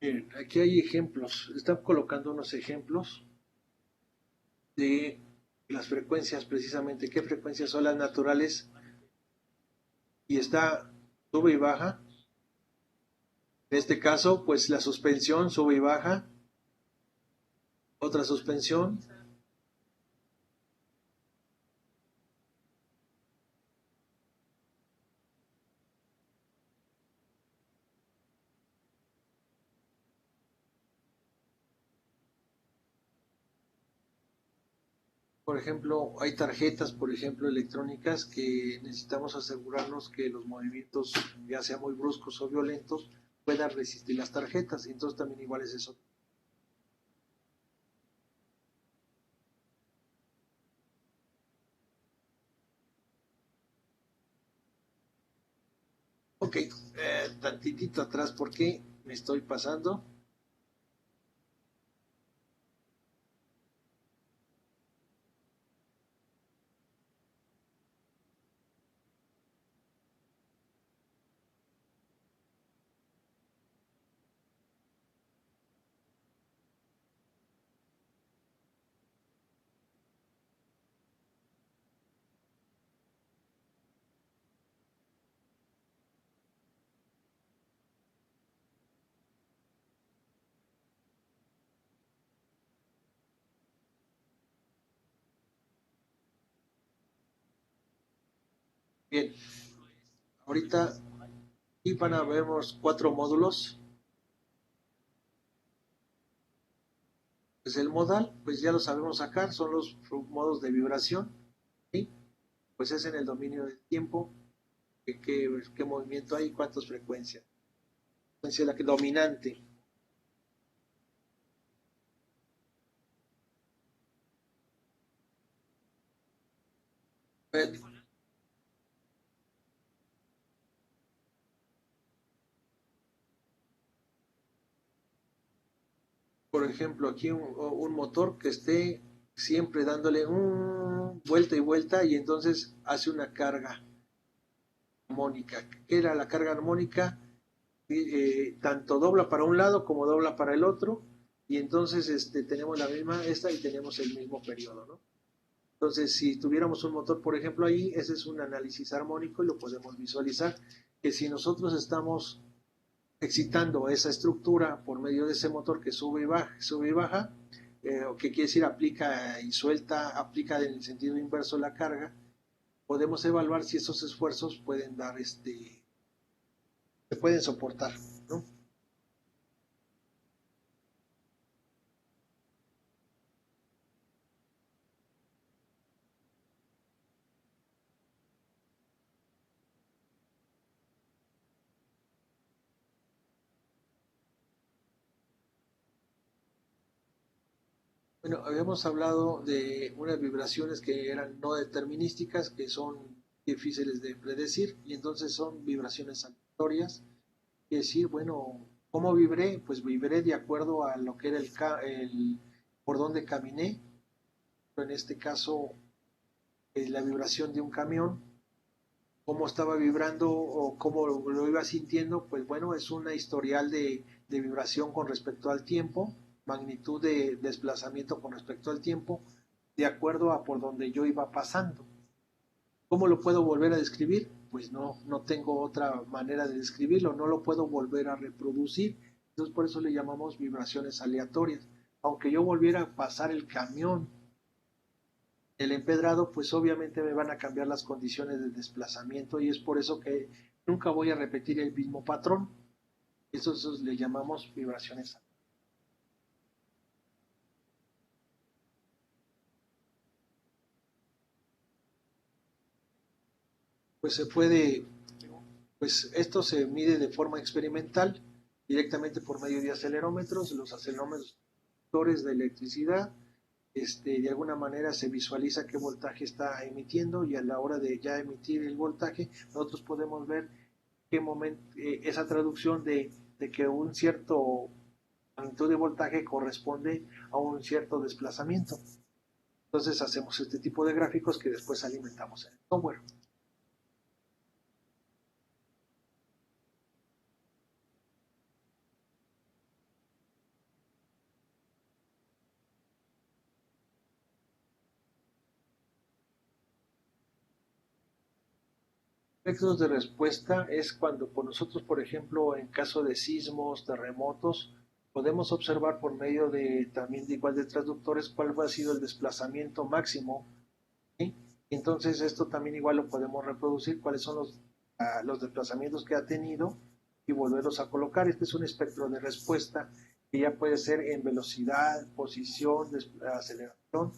Miren, aquí hay ejemplos, están colocando unos ejemplos de las frecuencias precisamente, qué frecuencias son las naturales, y está sube y baja. En este caso, pues la suspensión sube y baja, otra suspensión, por ejemplo, hay tarjetas, por ejemplo, electrónicas que necesitamos asegurarnos que los movimientos, ya sean muy bruscos o violentos, puedan resistir las tarjetas, entonces también igual es eso. Ok, tantitito atrás porque me estoy pasando. Bien, ahorita aquí van a vernos 4 módulos. Pues el modal, pues ya lo sabemos sacar, son los modos de vibración, ¿sí? Pues es en el dominio del tiempo, qué movimiento hay, cuántas frecuencias. Frecuencia la que dominante. Por ejemplo, aquí un motor que esté siempre dándole vuelta y vuelta y entonces hace una carga armónica. ¿Qué era la carga armónica? Tanto dobla para un lado como dobla para el otro y entonces tenemos la misma esta y tenemos el mismo periodo, ¿no? Entonces, si tuviéramos un motor, por ejemplo, ahí, ese es un análisis armónico y lo podemos visualizar, que si nosotros estamos excitando esa estructura por medio de ese motor que sube y baja, o que quiere decir aplica y suelta, aplica en el sentido inverso la carga, podemos evaluar si esos esfuerzos pueden dar se pueden soportar, ¿no? Bueno, habíamos hablado de unas vibraciones que eran no determinísticas, que son difíciles de predecir, y entonces son vibraciones aleatorias. Es decir, bueno, ¿cómo vibré? Pues vibré de acuerdo a lo que era el por donde caminé. En este caso, la vibración de un camión, cómo estaba vibrando o cómo lo iba sintiendo, pues bueno, es una historial de vibración con respecto al tiempo, magnitud de desplazamiento con respecto al tiempo, de acuerdo a por donde yo iba pasando. ¿Cómo lo puedo volver a describir? Pues no, no tengo otra manera de describirlo, no lo puedo volver a reproducir. Entonces por eso le llamamos vibraciones aleatorias. Aunque yo volviera a pasar el camión, el empedrado, pues obviamente me van a cambiar las condiciones de desplazamiento y es por eso que nunca voy a repetir el mismo patrón. Eso le llamamos vibraciones. Pues se puede, pues esto se mide de forma experimental, directamente por medio de acelerómetros. Los acelerómetros de electricidad, de alguna manera se visualiza qué voltaje está emitiendo y a la hora de ya emitir el voltaje, nosotros podemos ver qué momento, esa traducción de que un cierto magnitud de voltaje corresponde a un cierto desplazamiento. Entonces hacemos este tipo de gráficos que después alimentamos en el software. Efectos de respuesta es cuando por nosotros, por ejemplo, en caso de sismos, terremotos, podemos observar por medio de también de igual de transductores cuál ha sido el desplazamiento máximo, ¿sí? Entonces esto también igual lo podemos reproducir, cuáles son los desplazamientos que ha tenido y volverlos a colocar. Este es un espectro de respuesta que ya puede ser en velocidad, posición, aceleración,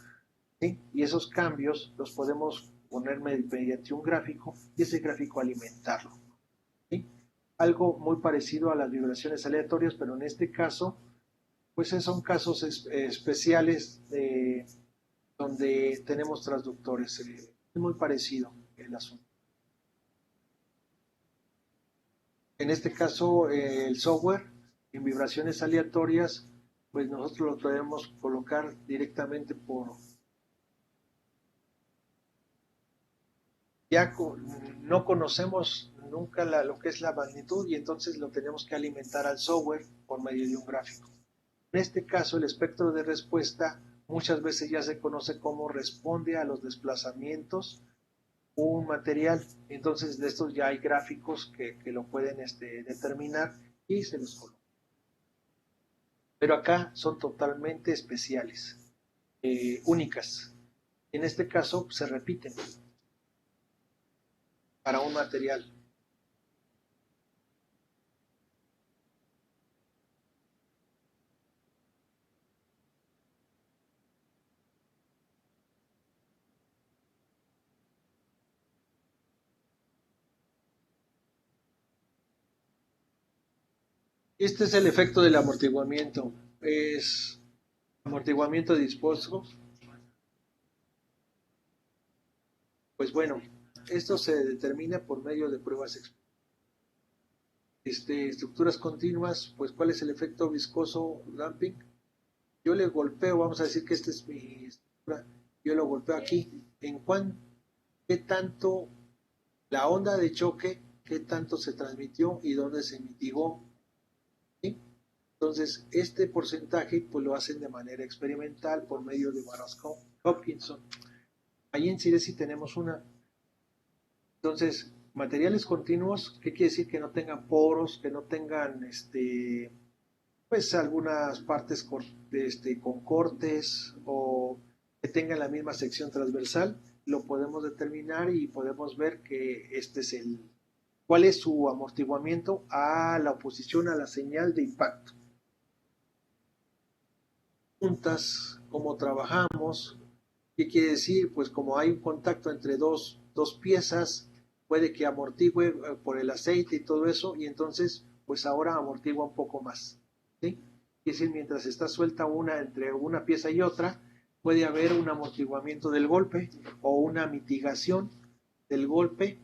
¿sí? Y esos cambios los podemos poner mediante un gráfico y ese gráfico alimentarlo, ¿sí? Algo muy parecido a las vibraciones aleatorias, pero en este caso, pues son casos especiales donde tenemos transductores. Es muy parecido el asunto. En este caso, el software en vibraciones aleatorias, pues nosotros lo podemos colocar directamente no conocemos nunca lo que es la magnitud y entonces lo tenemos que alimentar al software por medio de un gráfico. En este caso, el espectro de respuesta muchas veces ya se conoce cómo responde a los desplazamientos un material. Entonces, de estos ya hay gráficos que lo pueden determinar y se los colocan. Pero acá son totalmente especiales, únicas. En este caso, se repiten para un material. Este es el efecto del amortiguamiento. Es amortiguamiento dispuesto. Pues bueno, esto se determina por medio de pruebas estructuras continuas. Pues ¿cuál es el efecto viscoso damping? Yo le golpeo, vamos a decir que esta es mi estructura, yo lo golpeo aquí. ¿Qué tanto la onda de choque, qué tanto se transmitió y dónde se mitigó? ¿Sí? Entonces, este porcentaje pues lo hacen de manera experimental por medio de barras Hopkinson. Ahí en CIRESI tenemos una. Entonces, materiales continuos, ¿qué quiere decir? Que no tengan poros, que no tengan pues algunas partes con cortes o que tengan la misma sección transversal, lo podemos determinar y podemos ver que cuál es su amortiguamiento a la oposición a la señal de impacto. Juntas, cómo trabajamos, ¿qué quiere decir? Pues como hay un contacto entre dos piezas, puede que amortigue por el aceite y todo eso, y entonces pues ahora amortigua un poco más. ¿Sí? Es decir, mientras está suelta entre una pieza y otra, puede haber un amortiguamiento del golpe o una mitigación del golpe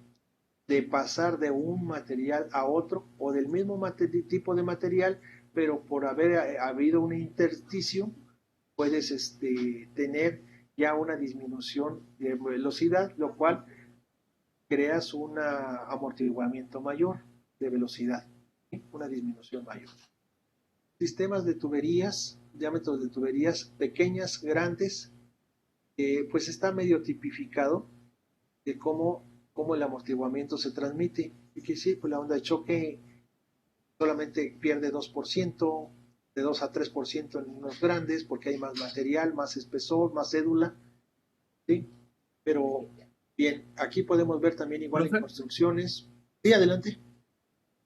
de pasar de un material a otro o del mismo tipo de material, pero por haber habido un intersticio, puedes tener ya una disminución de velocidad, lo cual creas un amortiguamiento mayor de velocidad, ¿sí? Una disminución mayor. Sistemas de tuberías, diámetros de tuberías pequeñas, grandes, pues está medio tipificado de cómo el amortiguamiento se transmite. Y que sí, pues la onda de choque solamente pierde 2%, de 2 a 3% en los grandes, porque hay más material, más espesor, más cédula, ¿sí? Pero bien, aquí podemos ver también igual en Profe, construcciones. Sí, adelante.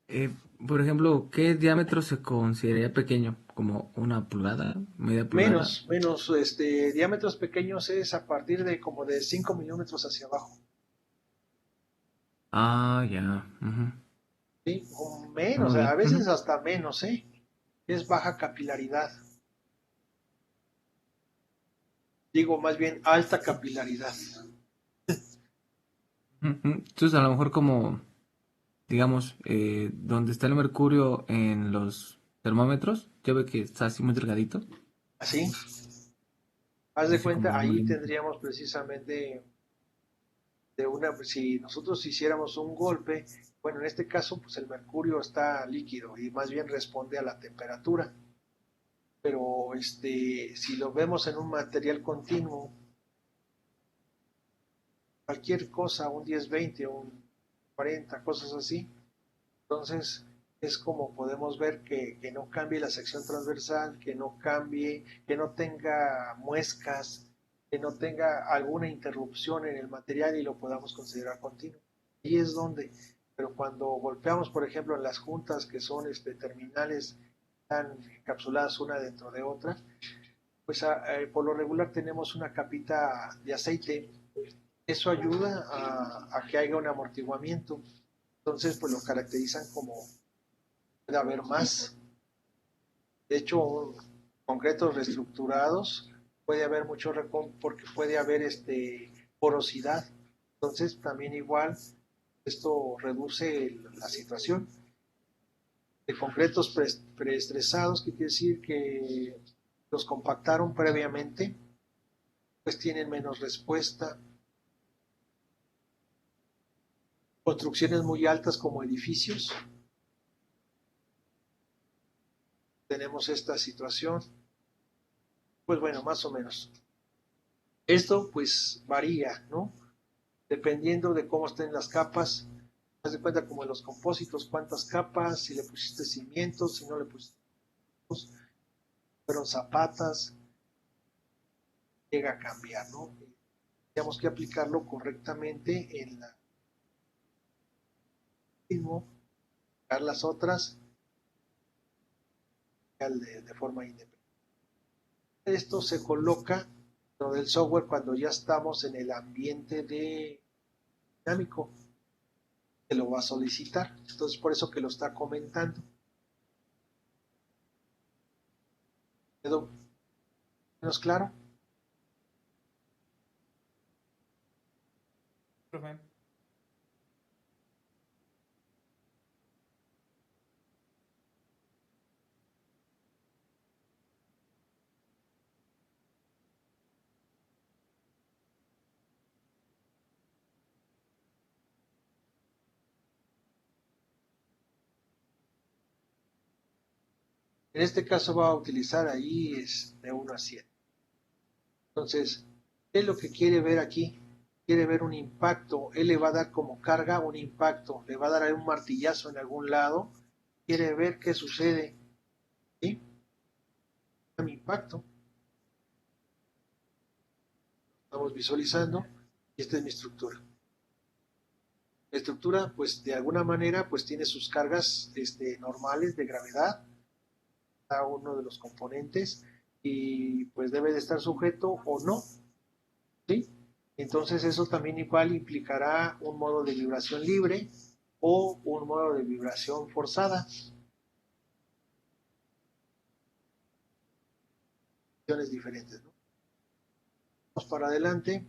eh, por ejemplo, ¿qué diámetro se consideraría pequeño? ¿Como una pulgada, media pulgada? Menos, diámetros pequeños es a partir de como de 5 milímetros hacia abajo, Ah, ya. Ujú. ¿sí? O menos, Muy a bien. veces Ujú. hasta menos, ¿eh? Es baja capilaridad. Digo, más bien alta capilaridad. Ujú. Entonces, a lo mejor como, digamos, donde está el mercurio en los termómetros, ya ve que está así muy delgadito, Así, haz de así como cuenta, ahí muy... tendríamos precisamente si nosotros hiciéramos un golpe, bueno, en este caso, pues el mercurio está líquido y más bien responde a la temperatura. Pero si lo vemos en un material continuo, cualquier cosa, un 10-20, un 40, cosas así, entonces es como podemos ver que no cambie la sección transversal, que no cambie, que no tenga muescas, que no tenga alguna interrupción en el material y lo podamos considerar continuo. Ahí es donde, pero cuando golpeamos, por ejemplo, en las juntas que son terminales, están encapsuladas una dentro de otra, pues por lo regular tenemos una capita de aceite. Eso ayuda a que haya un amortiguamiento. Entonces, pues lo caracterizan como puede haber más. De hecho, concretos reestructurados puede haber mucho porque puede haber porosidad. Entonces, también igual esto reduce la situación. de concretos preestresados, que quiere decir que los compactaron previamente, pues tienen menos respuesta. Construcciones muy altas como edificios. Tenemos esta situación. Pues bueno, más o menos. Esto pues varía, ¿no? Dependiendo de cómo estén las capas. Haz de cuenta como en los compósitos, cuántas capas, si le pusiste cimientos, si no le pusiste cimientos, fueron zapatas, llega a cambiar, ¿no? Tenemos que aplicarlo correctamente en la mismo, las otras de forma independiente. Esto se coloca dentro del software cuando ya estamos en el ambiente de dinámico, que lo va a solicitar. Entonces, por eso que lo está comentando. ¿Quedó menos claro? Profe. En este caso va a utilizar ahí de 1 a 100. Entonces, ¿qué es lo que quiere ver aquí? Quiere ver un impacto. Él le va a dar como carga un impacto. Le va a dar ahí un martillazo en algún lado. Quiere ver qué sucede. ¿Sí? Mi impacto. Estamos visualizando. Y esta es mi estructura. La estructura, pues de alguna manera, pues tiene sus cargas normales de gravedad, cada uno de los componentes, y pues debe de estar sujeto o no, ¿sí? Entonces eso también igual implicará un modo de vibración libre o un modo de vibración forzada. Diferentes, ¿no? Vamos para adelante.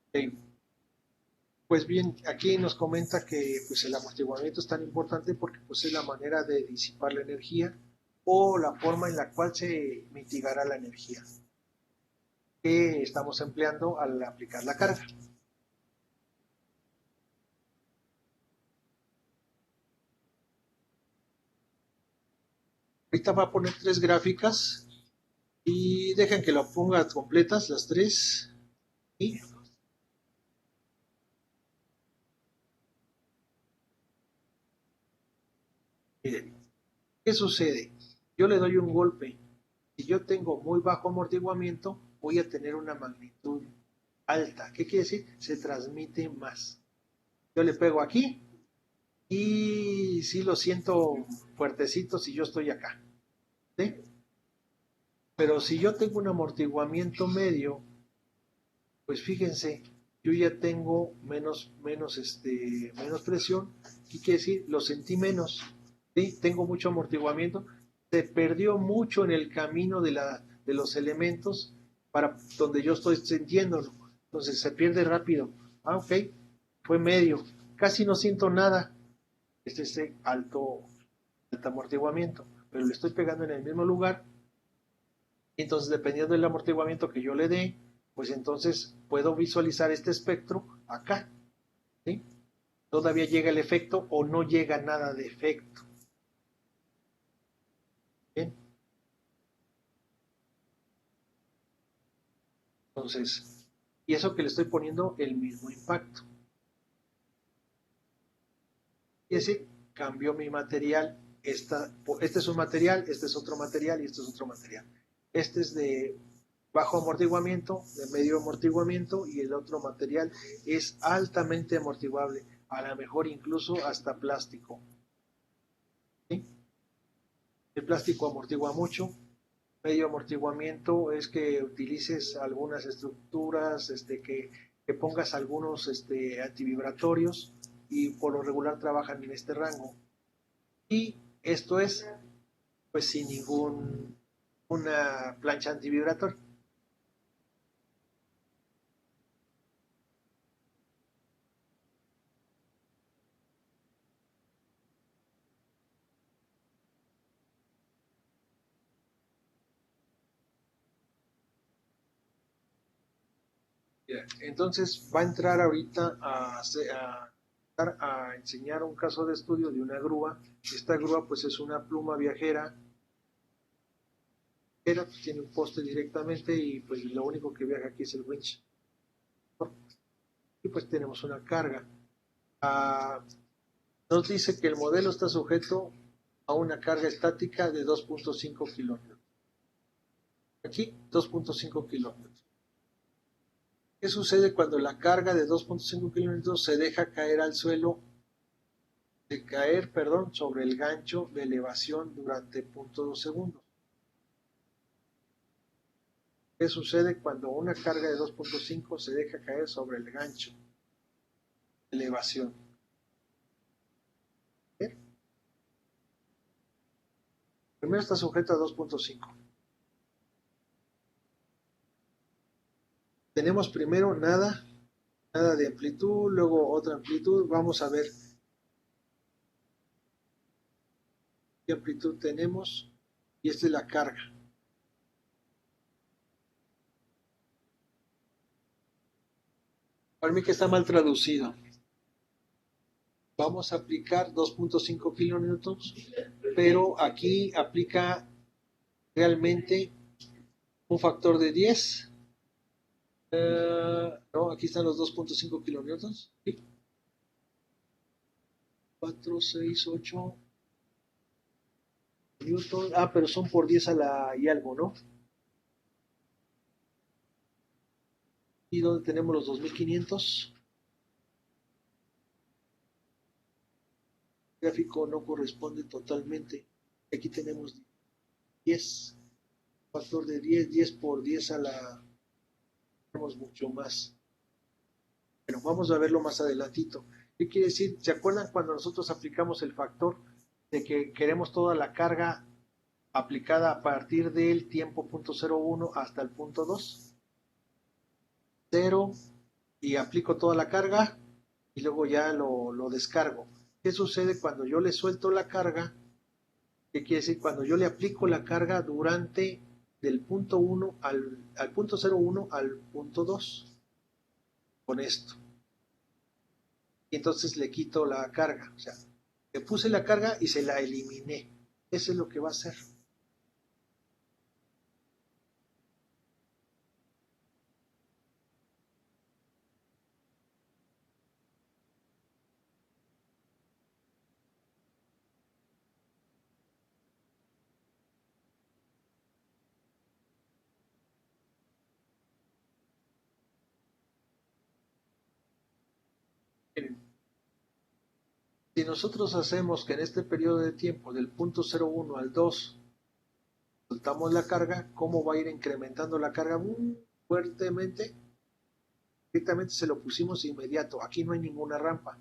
Okay. Pues bien, aquí nos comenta que pues, el amortiguamiento es tan importante porque pues, es la manera de disipar la energía o la forma en la cual se mitigará la energía que estamos empleando al aplicar la carga. Ahorita va a poner 3 gráficas y dejen que lo ponga completas las 3 y miren, ¿qué sucede? Yo le doy un golpe. Si yo tengo muy bajo amortiguamiento, voy a tener una magnitud alta. ¿Qué quiere decir? Se transmite más. Yo le pego aquí y sí lo siento fuertecito si yo estoy acá. ¿Sí? Pero si yo tengo un amortiguamiento medio, pues fíjense, yo ya tengo menos presión. ¿Qué quiere decir? Lo sentí menos. ¿Sí? Tengo mucho amortiguamiento. Se perdió mucho en el camino de los elementos para donde yo estoy sintiéndolo. Entonces se pierde rápido. Ah, ok, fue medio. Casi no siento nada. Es alto amortiguamiento. Pero le estoy pegando en el mismo lugar. Y entonces, dependiendo del amortiguamiento que yo le dé, pues entonces puedo visualizar este espectro acá. ¿Sí? Todavía llega el efecto o no llega nada de efecto. ¿Bien? Entonces, y eso que le estoy poniendo el mismo impacto. Y ese cambió mi material. Este es un material, este es otro material y este es otro material. Este es de bajo amortiguamiento, de medio amortiguamiento y el otro material es altamente amortiguable, a lo mejor incluso hasta plástico. ¿Sí? El plástico amortigua mucho. Medio amortiguamiento es que utilices algunas estructuras, que pongas algunos antivibratorios y por lo regular trabajan en este rango. Y esto es pues sin una plancha antivibratoria. Entonces va a entrar ahorita a enseñar un caso de estudio de una grúa. Esta grúa pues es una pluma viajera, pues, tiene un poste directamente y pues lo único que viaja aquí es el winch. Y pues tenemos una carga. Nos dice que el modelo está sujeto a una carga estática de 2.5 kilómetros. Aquí 2.5 kilómetros. ¿Qué sucede cuando la carga de 2.5 kilómetros se deja caer al suelo, sobre el gancho de elevación durante 0.2 segundos? ¿Qué sucede cuando una carga de 2.5 se deja caer sobre el gancho de elevación? Primero está sujeto a 2.5. Tenemos primero nada de amplitud, luego otra amplitud. Vamos a ver qué amplitud tenemos. Y esta es la carga. Para mí que está mal traducido. Vamos a aplicar 2.5 kilonewtons, pero aquí aplica realmente un factor de 10. No, aquí están los 2.5 kilonewtons. 4, 6, 8 newton. Pero son por 10 a la y algo, ¿no? Y donde tenemos los 2500. El gráfico no corresponde totalmente. Aquí tenemos 10. Factor de 10, 10 por 10 a la... Tenemos mucho más. Pero vamos a verlo más adelantito. ¿Qué quiere decir? ¿Se acuerdan cuando nosotros aplicamos el factor de que queremos toda la carga aplicada a partir del tiempo 0.01 hasta el punto 2? 0 y aplico toda la carga y luego ya lo descargo. ¿Qué sucede cuando yo le suelto la carga? ¿Qué quiere decir? Cuando yo le aplico la carga durante del punto 1 al punto 01 al punto 2 con esto. Y entonces le quito la carga. O sea, le puse la carga y se la eliminé. Eso es lo que va a hacer. Miren, si nosotros hacemos que en este periodo de tiempo del punto 01 al 2 soltamos la carga, ¿cómo va a ir incrementando la carga fuertemente? Directamente se lo pusimos inmediato. Aquí no hay ninguna rampa.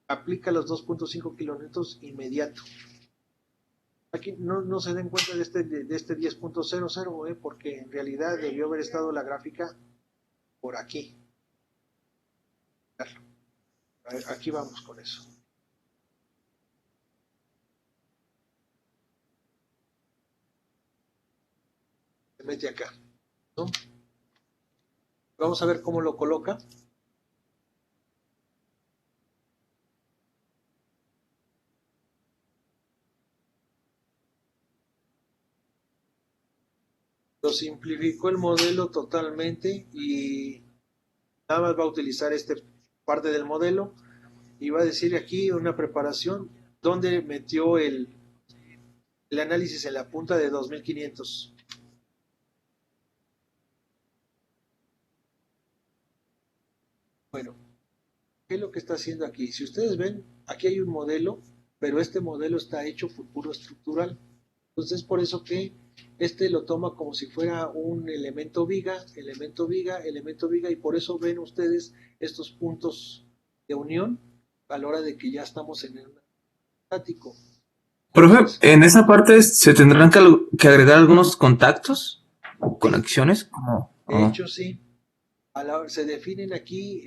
Aplica los 2.5 kilonewtons inmediato. Aquí no se den cuenta de este 10.00, porque en realidad debió haber estado la gráfica por aquí. Aquí vamos con eso. Se mete acá, ¿no? Vamos a ver cómo lo coloca. Lo simplificó el modelo totalmente y nada más va a utilizar esta parte del modelo y va a decir aquí una preparación donde metió el análisis en la punta de 2500. Bueno, ¿qué es lo que está haciendo aquí? Si ustedes ven, aquí hay un modelo, pero este modelo está hecho por puro estructural. Entonces, por eso que este lo toma como si fuera un elemento viga, y por eso ven ustedes estos puntos de unión a la hora de que ya estamos en el estático. Profe, en esa parte se tendrán que agregar algunos contactos o conexiones. Como, De hecho, sí. Se definen aquí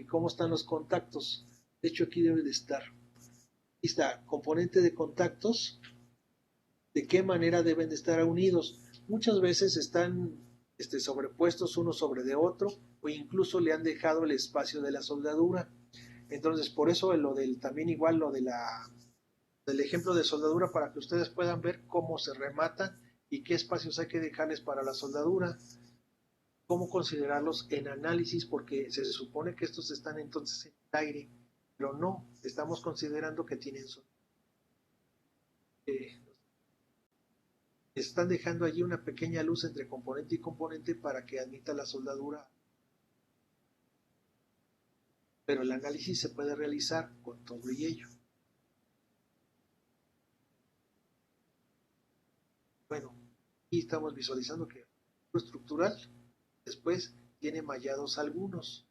cómo están los contactos. De hecho, aquí debe de estar. Aquí está, componente de contactos. ¿De qué manera deben de estar unidos? Muchas veces están sobrepuestos uno sobre de otro, o incluso le han dejado el espacio de la soldadura. Entonces, por eso también igual del ejemplo de soldadura, para que ustedes puedan ver cómo se rematan y qué espacios hay que dejarles para la soldadura, cómo considerarlos en análisis, porque se supone que estos están entonces en el aire, pero no, estamos considerando que tienen están dejando allí una pequeña luz entre componente y componente para que admita la soldadura, pero el análisis se puede realizar con todo y ello. Bueno, aquí estamos visualizando que el estructural después tiene mallados algunos.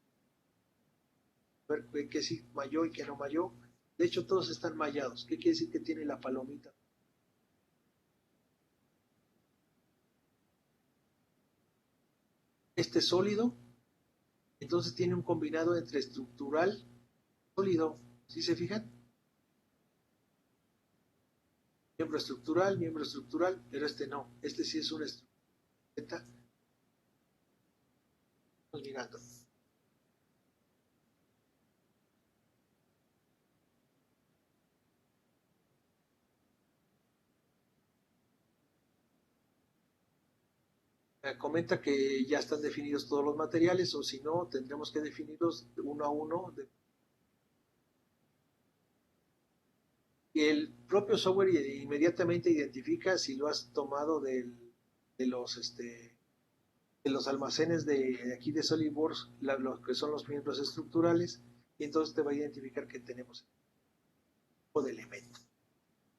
A ver qué sí malló y qué no malló. De hecho, todos están mallados. ¿Qué quiere decir que tiene la palomita? Este sólido, entonces tiene un combinado entre estructural y sólido. ¿Sí se fijan? Miembro estructural, pero este no. Este sí es una estructura. Estamos mirando. Comenta que ya están definidos todos los materiales, o si no, tendremos que definirlos uno a uno. El propio software inmediatamente identifica si lo has tomado de los almacenes de aquí de SolidWorks, los que son los miembros estructurales, y entonces te va a identificar que tenemos un tipo de elemento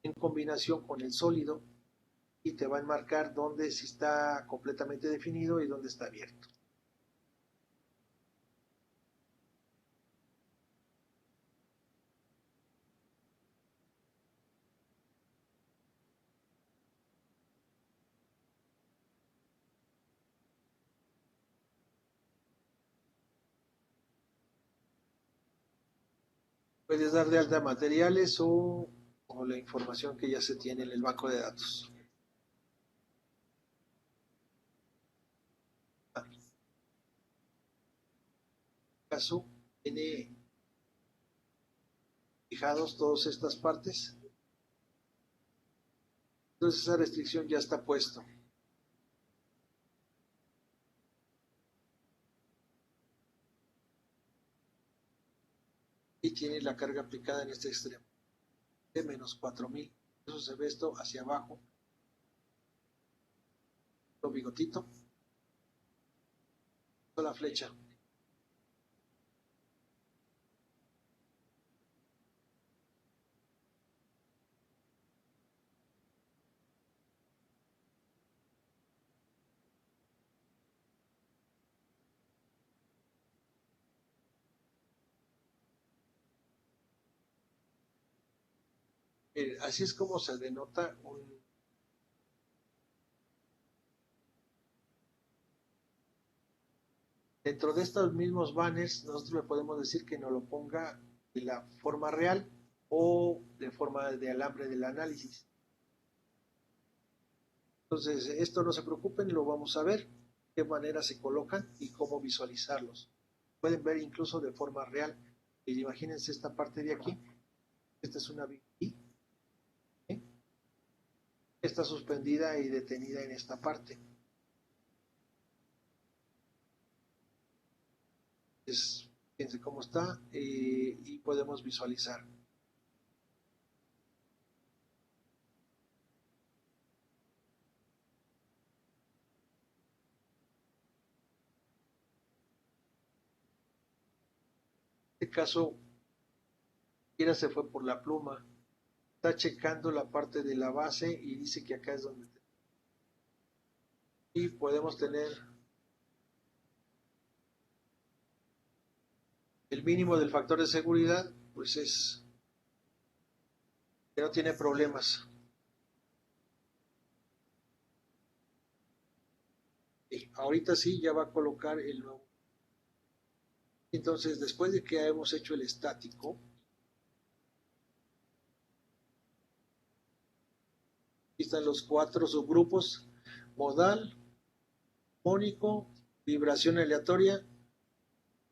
en combinación con el sólido, y te va a enmarcar dónde sí está completamente definido y dónde está abierto. Puedes dar de alta materiales o la información que ya se tiene en el banco de datos. En este caso, tiene fijados todas estas partes. Entonces esa restricción ya está puesto. Y tiene la carga aplicada en este extremo de menos 4000. Eso se ve esto hacia abajo. Lo bigotito. La flecha. Así es como se denota dentro de estos mismos banners. Nosotros le podemos decir que nos lo ponga de la forma real o de forma de alambre del análisis. Entonces, esto no se preocupen, lo vamos a ver, de qué manera se colocan y cómo visualizarlos. Pueden ver incluso de forma real. Imagínense esta parte de aquí. Esta es una BI. Está suspendida y detenida en esta parte. Fíjense cómo está, y podemos visualizar. En este caso, Kira se fue por la pluma. Está checando la parte de la base y dice que acá es donde. Y podemos tener el mínimo del factor de seguridad, pues es que no tiene problemas. Y ahorita sí ya va a colocar el nuevo. Entonces, después de que hemos hecho el estático, aquí están los 4 subgrupos: modal, armónico, vibración aleatoria,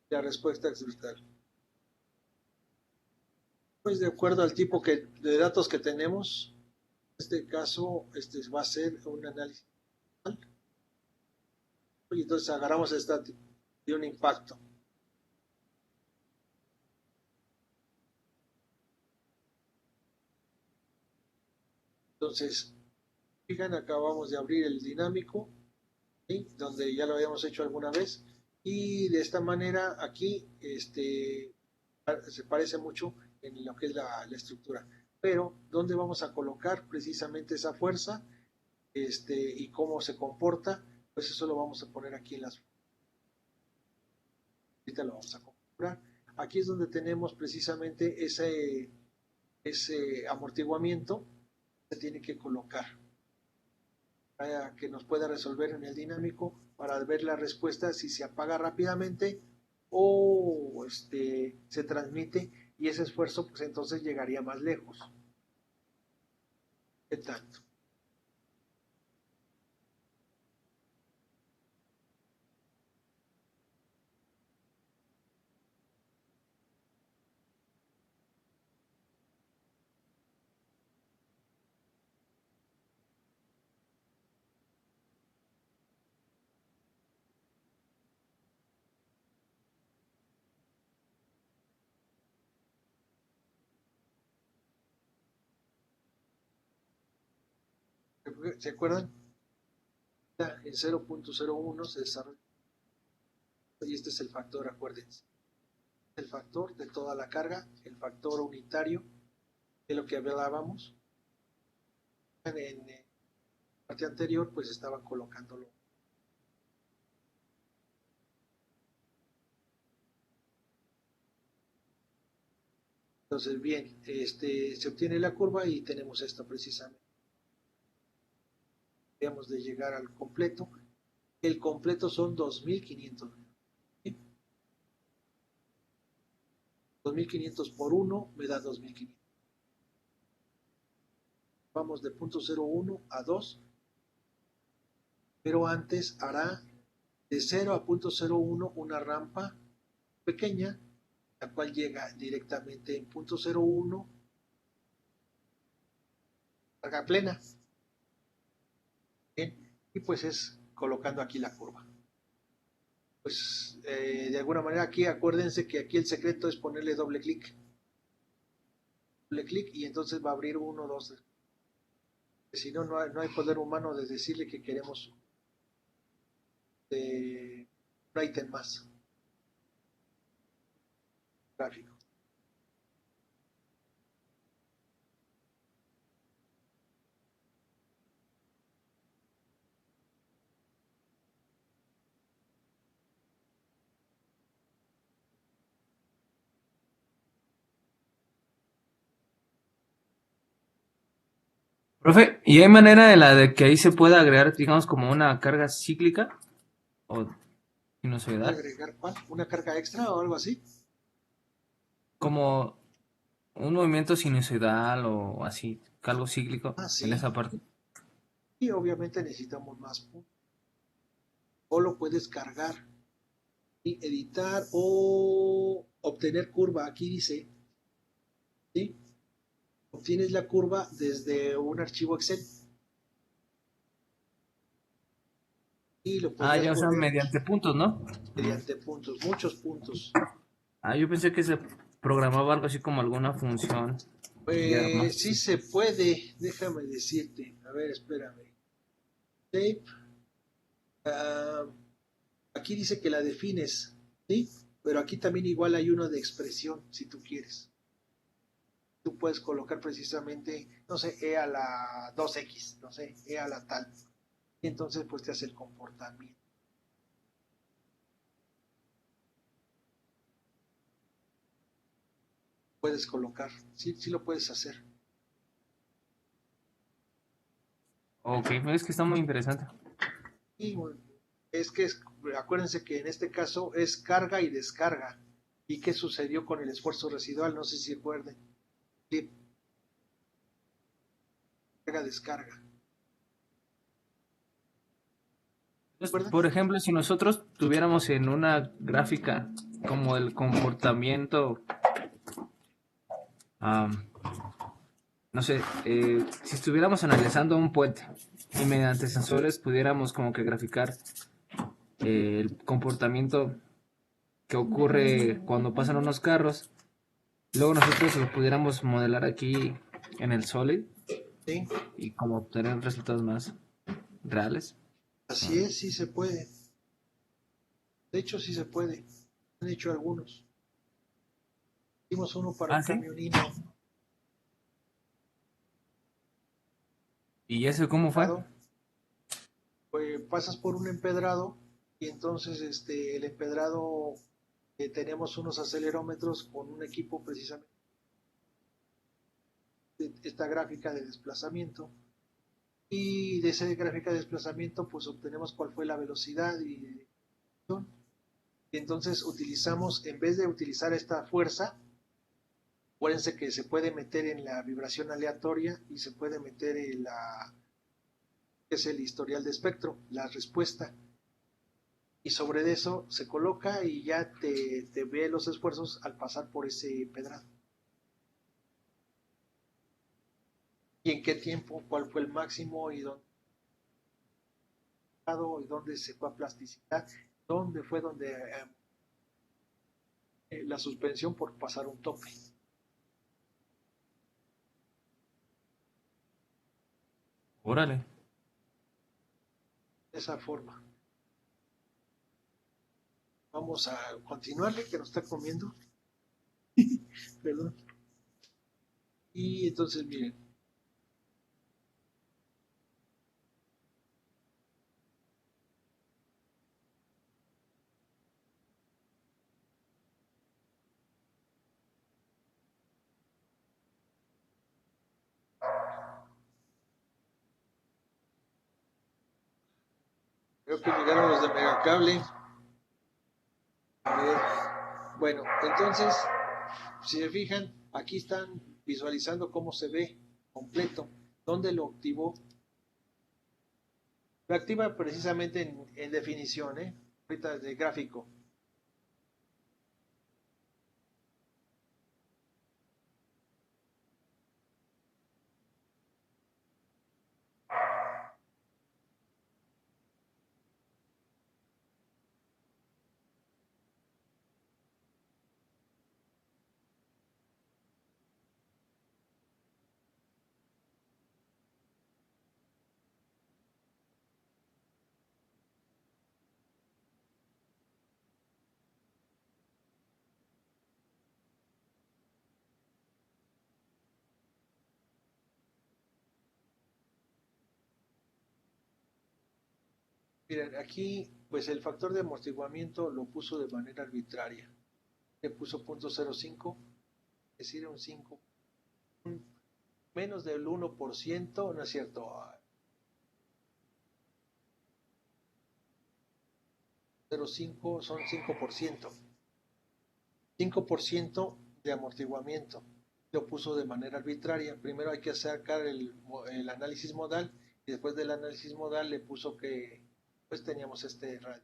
la respuesta extravertical. Pues de acuerdo al tipo de datos que tenemos, en este caso va a ser un análisis. Y entonces agarramos esta de un impacto. Entonces, fijan, acabamos de abrir el dinámico, ¿sí? Donde ya lo habíamos hecho alguna vez. Y de esta manera aquí se parece mucho en lo que es la estructura. Pero, ¿dónde vamos a colocar precisamente esa fuerza? Y cómo se comporta, pues eso lo vamos a poner aquí en las. Ahorita lo vamos a configurar. Aquí es donde tenemos precisamente ese amortiguamiento que se tiene que colocar para que nos pueda resolver en el dinámico para ver la respuesta si se apaga rápidamente o se transmite y ese esfuerzo pues entonces llegaría más lejos. ¿Qué tanto? ¿Se acuerdan? En 0.01 se desarrolla y este es el factor, acuérdense. El factor de toda la carga, el factor unitario de lo que hablábamos. En la parte anterior pues estaban colocándolo. Entonces bien, se obtiene la curva y tenemos esto precisamente. Debemos de llegar al completo. El completo son 2500. ¿Sí? 2500 por 1 me da 2500. Vamos de 0.01 a 2, pero antes hará de 0 a 0.01 una rampa pequeña, la cual llega directamente en 0.01, carga plena. Bien, y pues es colocando aquí la curva. Pues de alguna manera aquí acuérdense que aquí el secreto es ponerle doble clic y entonces va a abrir 1, 2, si no, no hay poder humano de decirle que queremos un ítem más gráfico. Profe, ¿y hay manera de que ahí se pueda agregar, digamos, como una carga cíclica o sinusoidal? ¿Agregar cuál? ¿Una carga extra o algo así? Como un movimiento sinusoidal o así, algo cíclico Ah, en sí. esa parte. Y obviamente necesitamos más puntos. O lo puedes cargar y editar o obtener curva. Aquí dice, ¿sí? Obtienes la curva desde un archivo Excel y lo Ah, podrías ya, o sea, poner mediante puntos, ¿no? mediante puntos, muchos puntos. Ah, yo pensé que se programaba algo así como alguna función ya más. Sí se puede, déjame decirte. A ver, espérame. Tape. ah, Aquí dice que la defines, ¿sí? Pero aquí también igual hay uno de expresión, si tú quieres. Tú puedes colocar precisamente, no sé, E a la 2X, no sé, E a la tal. Y entonces pues te hace el comportamiento. Puedes colocar, sí, sí lo puedes hacer. Ok, es que está muy interesante. Y bueno, acuérdense que en este caso es carga y descarga. ¿Y qué sucedió con el esfuerzo residual? No sé si recuerden. Carga, descarga. ¿Recuerdan? Por ejemplo, si nosotros tuviéramos en una gráfica como el comportamiento, am, no sé, si estuviéramos analizando un puente y mediante sensores pudiéramos como que graficar el comportamiento que ocurre cuando pasan unos carros, luego nosotros lo pudiéramos modelar aquí en el Solid Sí, y como obtener resultados más reales. así es, sí se puede. De hecho, sí se puede. Han hecho algunos. Hicimos uno para Ah, un sí. camionino ¿Y eso cómo fue? empedrado. Pues pasas por un empedrado y entonces el empedrado tenemos unos acelerómetros con un equipo precisamente de esta gráfica de desplazamiento y de esa gráfica de desplazamiento pues obtenemos cuál fue la velocidad y entonces utilizamos, en vez de utilizar esta fuerza, acuérdense que se puede meter en la vibración aleatoria y se puede meter en la que es el historial de espectro, la respuesta. Y sobre eso se coloca y ya te ve los esfuerzos al pasar por ese pedrado. Y en qué tiempo, cuál fue el máximo y dónde se fue a plasticidad, dónde fue donde la suspensión por pasar un tope. Órale. De esa forma. Vamos a continuarle que nos está comiendo. Perdón. Y entonces miren, creo que llegaron los de Megacable. A ver, bueno, entonces, si se fijan, aquí están visualizando cómo se ve completo. ¿Dónde lo activó? Lo activa precisamente en definición, ¿eh? Ahorita de gráfico. Miren, aquí, pues el factor de amortiguamiento lo puso de manera arbitraria. Le puso 0.05, es decir, un 5, menos del 1%, no es cierto, 0.5 son 5%. 5% de amortiguamiento. Lo puso de manera arbitraria. Primero hay que sacar el análisis modal y después del análisis modal le puso que pues teníamos este radio.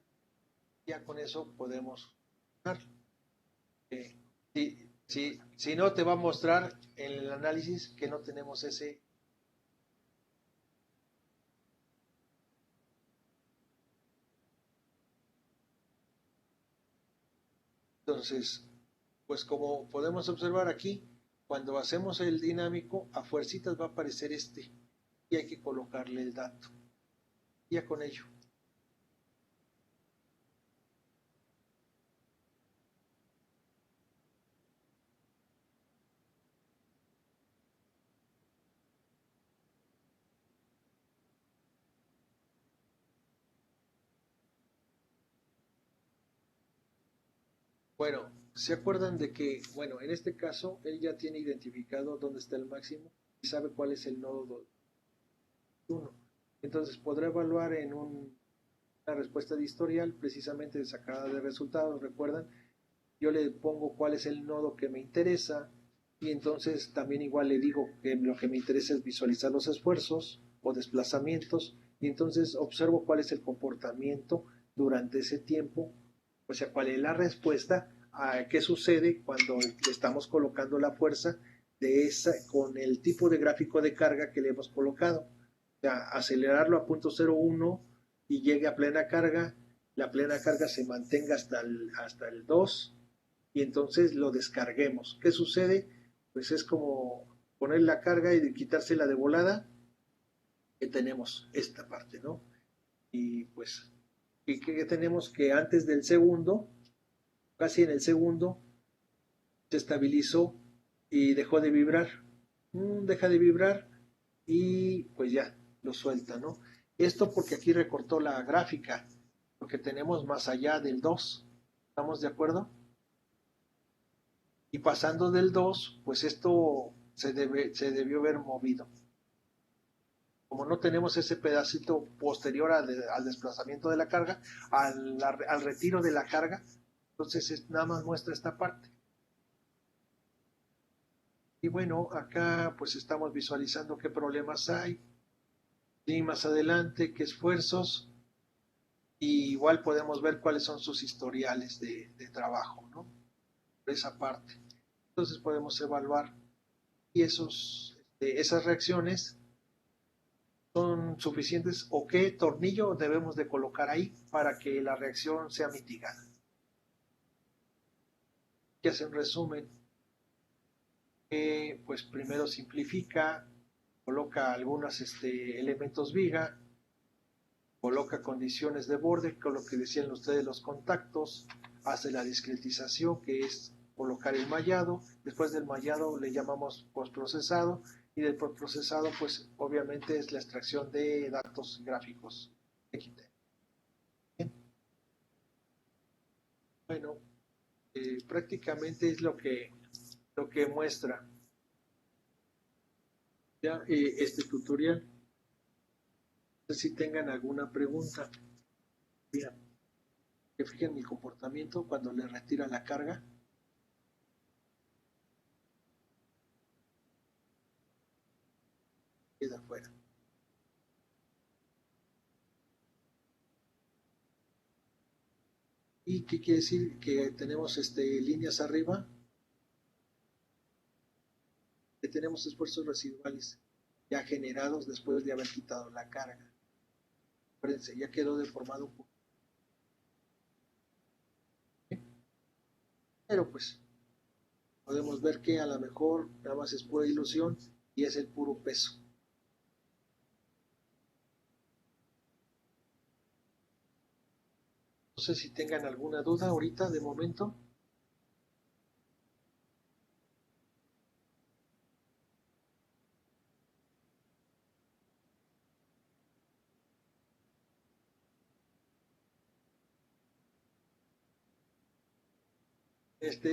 Ya con eso podemos si no te va a mostrar en el análisis que no tenemos ese. Entonces, pues como podemos observar aquí, cuando hacemos el dinámico, a fuercitas va a aparecer este y hay que colocarle el dato. Ya con ello. Bueno, ¿se acuerdan de que, bueno, en este caso, él ya tiene identificado dónde está el máximo y sabe cuál es el nodo 1? Entonces podrá evaluar en una respuesta de historial, precisamente sacada de resultados, ¿recuerdan? Yo le pongo cuál es el nodo que me interesa y entonces también igual le digo que lo que me interesa es visualizar los esfuerzos o desplazamientos y entonces observo cuál es el comportamiento durante ese tiempo, o sea, cuál es la respuesta a qué sucede cuando le estamos colocando la fuerza de esa con el tipo de gráfico de carga que le hemos colocado. O sea, acelerarlo a 0.01 y llegue a plena carga, la plena carga se mantenga hasta el 2 y entonces lo descarguemos. ¿Qué sucede? Pues es como poner la carga y quitársela de volada, que tenemos esta parte, ¿no? Y pues, ¿y qué tenemos? Que antes del segundo, casi en el segundo, se estabilizó y dejó de vibrar. Deja de vibrar y pues ya, lo suelta, ¿no? Esto porque aquí recortó la gráfica, porque tenemos más allá del 2. ¿Estamos de acuerdo? Y pasando del 2 pues esto se debió haber movido. Como no tenemos ese pedacito posterior al desplazamiento de la carga, al retiro de la carga, entonces nada más muestra esta parte. Y bueno, acá pues estamos visualizando qué problemas hay, y más adelante qué esfuerzos, y igual podemos ver cuáles son sus historiales de trabajo, ¿no? Por esa parte. Entonces podemos evaluar y esas reacciones son suficientes o qué tornillo debemos de colocar ahí para que la reacción sea mitigada. Que hace un resumen, pues primero simplifica, coloca algunos elementos viga, coloca condiciones de borde, con lo que decían ustedes los contactos, hace la discretización, que es colocar el mallado, después del mallado le llamamos postprocesado, y del postprocesado pues obviamente es la extracción de datos gráficos. Bien. Bueno, prácticamente es lo que muestra ya este tutorial. No sé si tengan alguna pregunta. Mira, que fijen mi comportamiento cuando le retira la carga. Queda fuera. ¿Y qué quiere decir? Que tenemos líneas arriba, que tenemos esfuerzos residuales ya generados después de haber quitado la carga. Acuérdense, ya quedó deformado un poco. Pero pues podemos ver que a lo mejor nada más es pura ilusión y es el puro peso. No sé si tengan alguna duda ahorita de momento.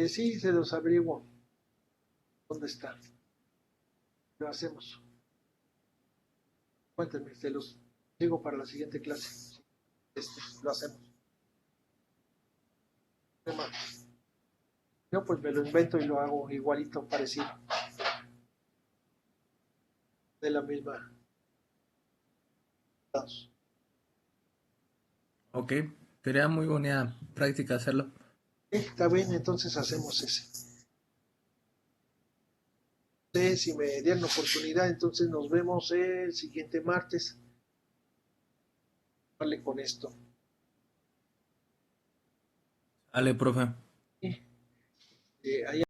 Sí, se los averiguo. ¿Dónde está? Lo hacemos. Cuéntenme, se los digo para la siguiente clase. Lo hacemos. No, pues me lo invento y lo hago igualito, parecido. De la misma. Ok, sería muy buena práctica hacerlo. Está bien, entonces hacemos ese. Si me dieran oportunidad, entonces nos vemos el siguiente martes. Vale con esto. Dale, profe. Ahí